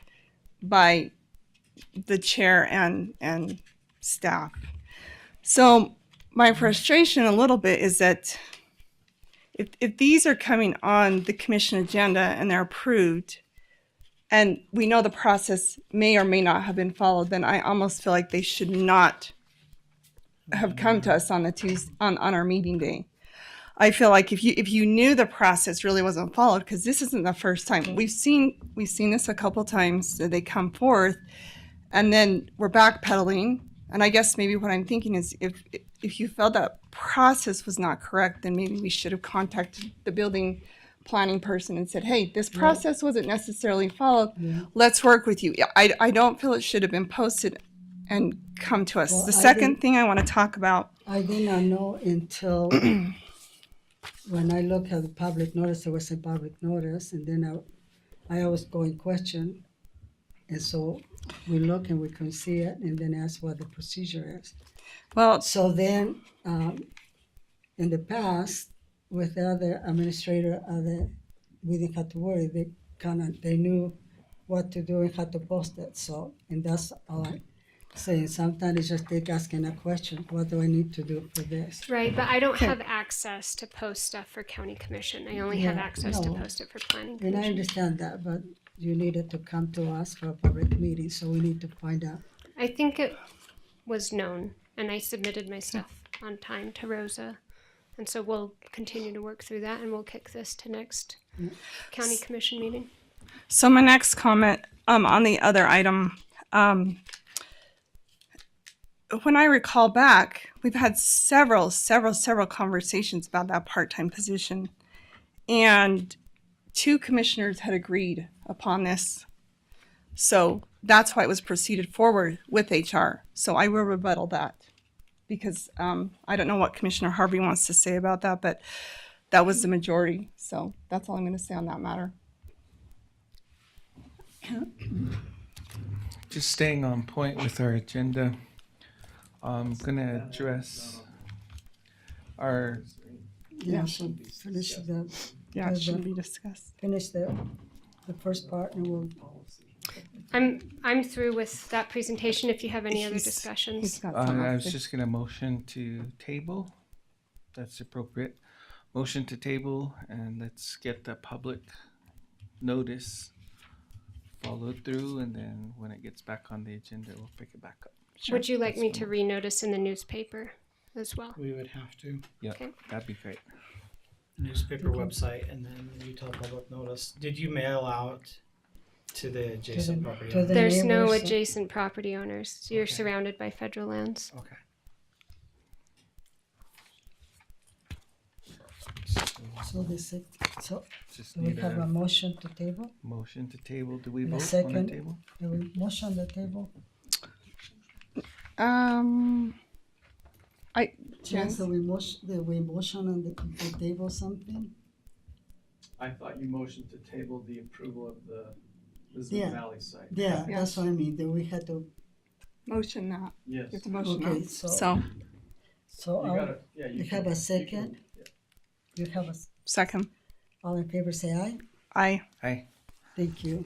C: by the chair and staff. So my frustration a little bit is that if these are coming on the commission agenda and they're approved, and we know the process may or may not have been followed, then I almost feel like they should not have come to us on on our meeting day. I feel like if you knew the process really wasn't followed, because this isn't the first time. We've seen this a couple times that they come forth and then we're backpedaling. And I guess maybe what I'm thinking is if you felt that process was not correct, then maybe we should have contacted the building planning person and said, hey, this process wasn't necessarily followed.
A: Yeah.
C: Let's work with you. I don't feel it should have been posted and come to us.
A: Well,
C: The
A: I
C: second
A: didn't-
C: thing I want to talk about.
A: I did not know until when I look at the public notice, there was a public notice, and then I always go in question. And so we look and we can see it and then ask what the procedure is.
C: Well,
A: so then in the past, with the other administrator, we didn't have to worry. They knew what to do and how to post it. So, and that's all I'm saying. Sometimes it's just take asking a question. What do I need to do for this?
R: Right, but I don't have access to post stuff for county commission. I only have
A: Yeah,
R: access to
A: no.
R: post it for planning
A: And
R: commission.
A: I understand that, but you needed to come to us for a public meeting, so we need to find out.
R: I think it was known, and I submitted my stuff on time to Rosa. And so we'll continue to work through that, and we'll kick this to next county commission meeting.
C: So my next comment on the other item, when I recall back, we've had several conversations about that part-time position, and 2 commissioners had agreed upon this. So that's why it was proceeded forward with HR. So I will rebuttal that because I don't know what Commissioner Harvey wants to say about that, but that was the majority. So that's all I'm going to say on that matter.
I: Just staying on point with our agenda, I'm going to address our...
A: Yeah, so finish the.
C: Yeah, it should be discussed.
A: Finish the first part and we'll.
R: I'm through with that presentation. If you have any other discussions.
I: I was just going to motion to table. That's appropriate. Motion to table, and let's get the public notice followed through, and then when it gets back on the agenda, we'll pick it back up.
R: Would you like me to renotice in the newspaper as well?
B: We would have to.
I: Yeah,
R: Okay.
I: that'd be great.
B: Newspaper website and then Utah Public Notice. Did you mail out to the adjacent property owner?
R: There's no adjacent property owners. You're surrounded by federal lands.
B: Okay.
A: So so
I: Just
A: do we
I: need
A: have a motion to table?
I: Motion to table. Do we
A: And a
I: vote on
A: second?
I: the table?
A: Do we motion on the table? Chance, do we motion on the table something?
I: I thought you motioned to table the approval of the
A: Yeah.
I: Valley site.
A: Yeah, that's what I mean. Then we had to.
C: Motion that.
I: Yes.
C: You have to motion
A: Okay,
C: that.
A: so
I: You
A: I'll-
I: gotta- yeah, you
A: you have
I: can-
A: a second? You have a,
C: Second.
A: all in favor say aye?
C: Aye.
I: Aye.
A: Thank you.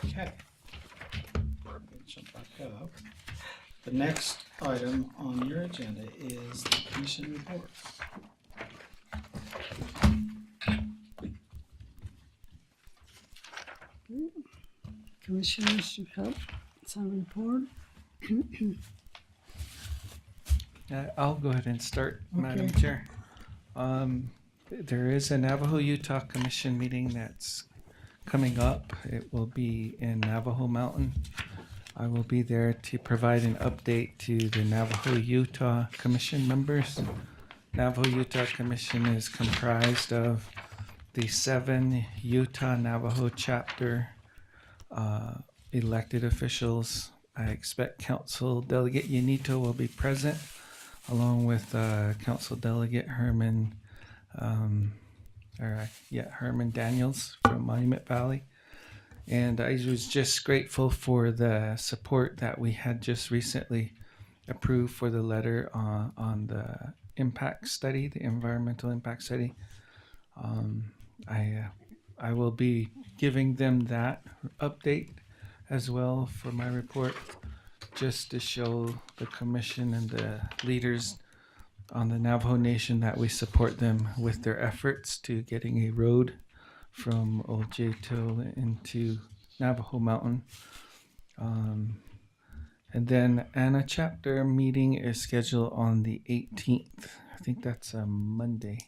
B: Okay. Jump back up. The next item on your agenda is the commission reports.
A: Commissioners, you have some report?
I: I'll go ahead and start, Madam
A: Okay.
I: Chair. There is a Navajo Utah Commission meeting that's coming up. It will be in Navajo Mountain. I will be there to provide an update to the Navajo Utah Commission members. Navajo Utah Commission is comprised of the 7 Utah Navajo chapter elected officials. I expect Council Delegate Yanito will be present, along with Council Delegate Herman Daniels from Monument Valley. And I was just grateful for the support that we had just recently approved for the letter on the impact study, the environmental impact study. I will be giving them that update as well for my report, just to show the commission and the leaders on the Navajo Nation that we support them with their efforts to getting a road from Oljeto into Navajo Mountain. And then Anna chapter meeting is scheduled on the 18th. I think that's a Monday.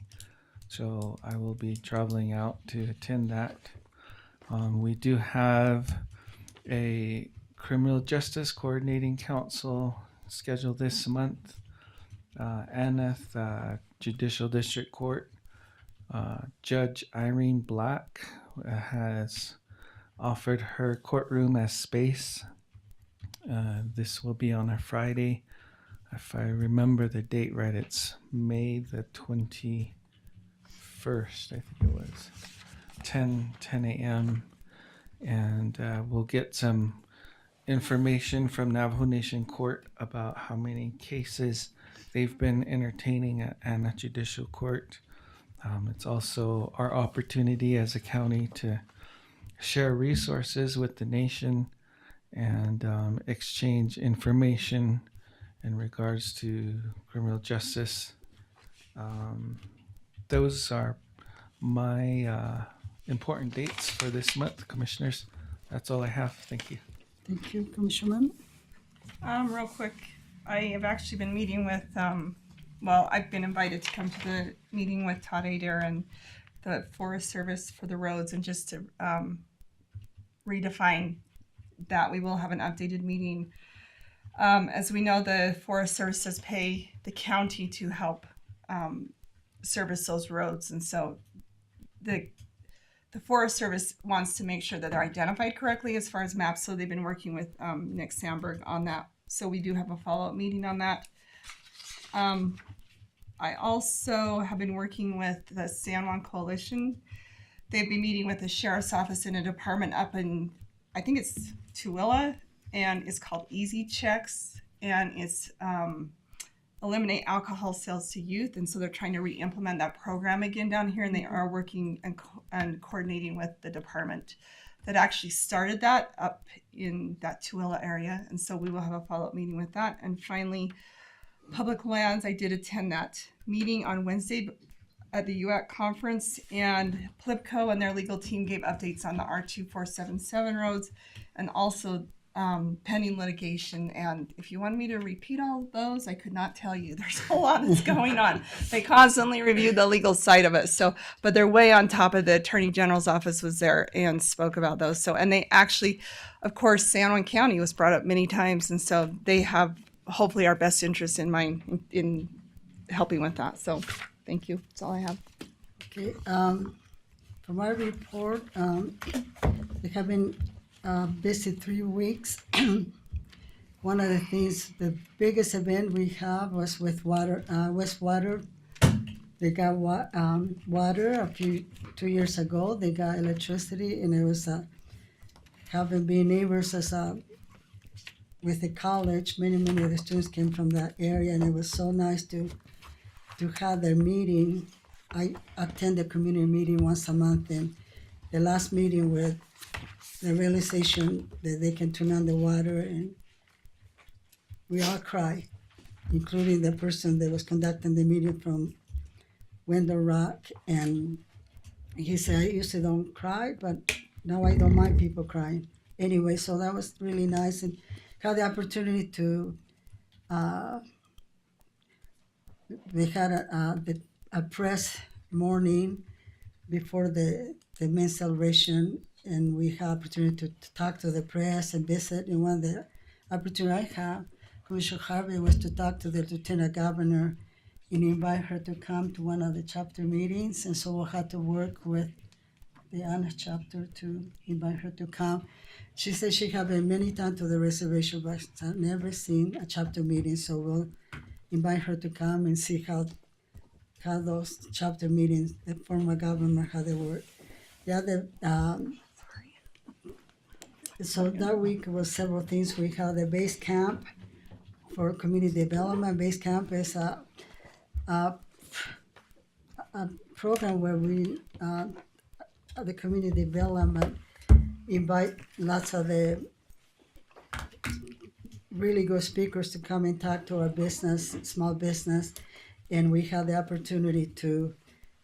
I: So I will be traveling out to attend that. We do have a Criminal Justice Coordinating Council scheduled this month. Aneth Judicial District Court. Judge Irene Black has offered her courtroom as space. This will be on a Friday. If I remember the date right, it's May the 21st, I think it was. 10 a.m. And we'll get some information from Navajo Nation Court about how many cases they've been entertaining at Anna Judicial Court. It's also our opportunity as a county to share resources with the nation and exchange information in regards to criminal justice. Those are my important dates for this month, Commissioners. That's all I have. Thank you.
A: Thank you, Commissioner.
C: Real quick, I have actually been meeting with, well, I've been invited to come to the meeting with Todd Adair and the Forest Service for the roads, and just to redefine that, we will have an updated meeting. As we know, the Forest Service does pay the county to help service those roads, and so the Forest Service wants to make sure that they're identified correctly as far as maps, so they've been working with Nick Sandberg on that. So we do have a follow-up meeting on that. I also have been working with the San Juan Coalition. They've been meeting with the Sheriff's Office in a department up in, I think it's Tooele, and it's called Easy Checks, and it's eliminate alcohol sales to youth, and so they're trying to re-implement that program again down here, and they are working and coordinating with the department that actually started that up in that Tooele area, and so we will have a follow-up meeting with that. And finally, public lands, I did attend that meeting on Wednesday at the UAC conference, and PLIPCO and their legal team gave updates on the R2477 roads, and also pending litigation. And if you want me to repeat all of those, I could not tell you. There's a lot that's going on. They constantly review the legal side of it. So, but they're way on top of the Attorney General's office was there and spoke about those. So, and they actually, of course, San Juan County was brought up many times. And so they have hopefully our best interest in mind in helping with that. So thank you. That's all I have.
A: Okay, for my report, we have been busy 3 weeks. One of the things, the biggest event we have was with wastewater. They got water 2 years ago. They got electricity, and it was having been neighbors as with the college. Many of the students came from that area, and it was so nice to have their meeting. I attend the community meeting once a month, and the last meeting with the realization that they can turn on the water, and we all cry, including the person that was conducting the meeting from Window Rock. And he said, I usually don't cry, but now I don't mind people crying. Anyway, so that was really nice, and had the opportunity to, we had a press morning before the main celebration, and we had opportunity to talk to the press and visit. And one of the opportunity I had, Commissioner Harvey, was to talk to the Lieutenant Governor and invite her to come to one of the chapter meetings. And so we'll have to work with the Anna chapter to invite her to come. She said she had been many times to the reservation, but I've never seen a chapter meeting. So we'll invite her to come and see how those chapter meetings, the form of government, how they work. The other, so that week was several things. We had the base camp for community development. Base camp is a program where we, the community development, invite lots of the really good speakers to come and talk to our business, small business, and we had the opportunity to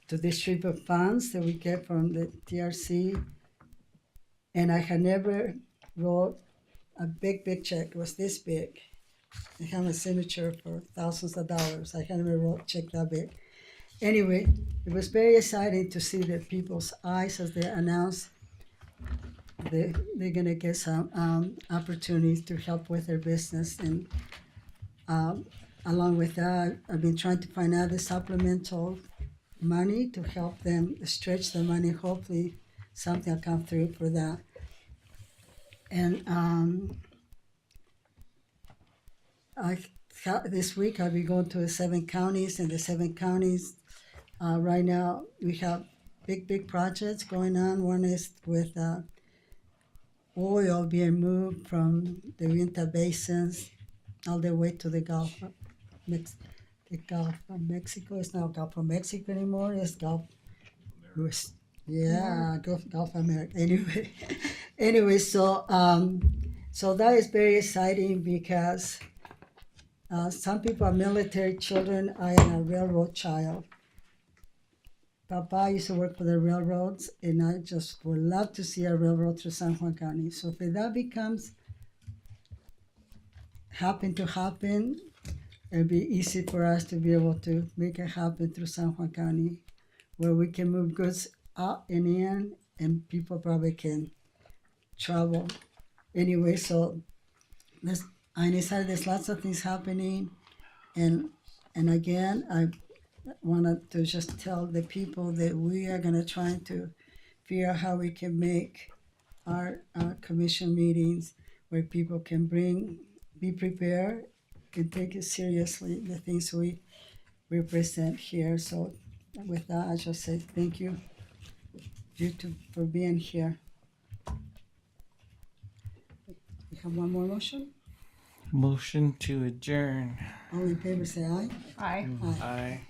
A: distribute funds that we get from the TRC. And I had never wrote a big check. It was this big. I have a signature for thousands of dollars. I had never wrote a check that big. anyway, it was very exciting to see the people's eyes as they announced they're gonna get some opportunities to help with their business. And along with that, I've been trying to find out the supplemental money to help them stretch the money. Hopefully something will come through for that. And this week I'll be going to the 7 counties, and the 7 counties right now we have big projects going on. One is with oil being moved from the Uinta basins all the way to the Gulf of Mexico. It's not Gulf of Mexico anymore. It's Gulf. Yeah, Gulf of America. Anyway, so that is very exciting because some people are military children. I am a railroad child. Papa used to work for the railroads, and I just would love to see a railroad through San Juan County. So if that becomes happen, it'll be easy for us to be able to make it happen through San Juan County, where we can move goods out and in, and people probably can travel. Anyway, so I decided there's lots of things happening, and again, I wanted to just tell the people that we are going to try to figure out how we can make our commission meetings where people can be prepared and take it seriously, the things we represent here. So with that, I just say thank you for being here. We have one more motion.
I: Motion to adjourn.
A: All in favor say aye.
C: Aye.
I: Aye.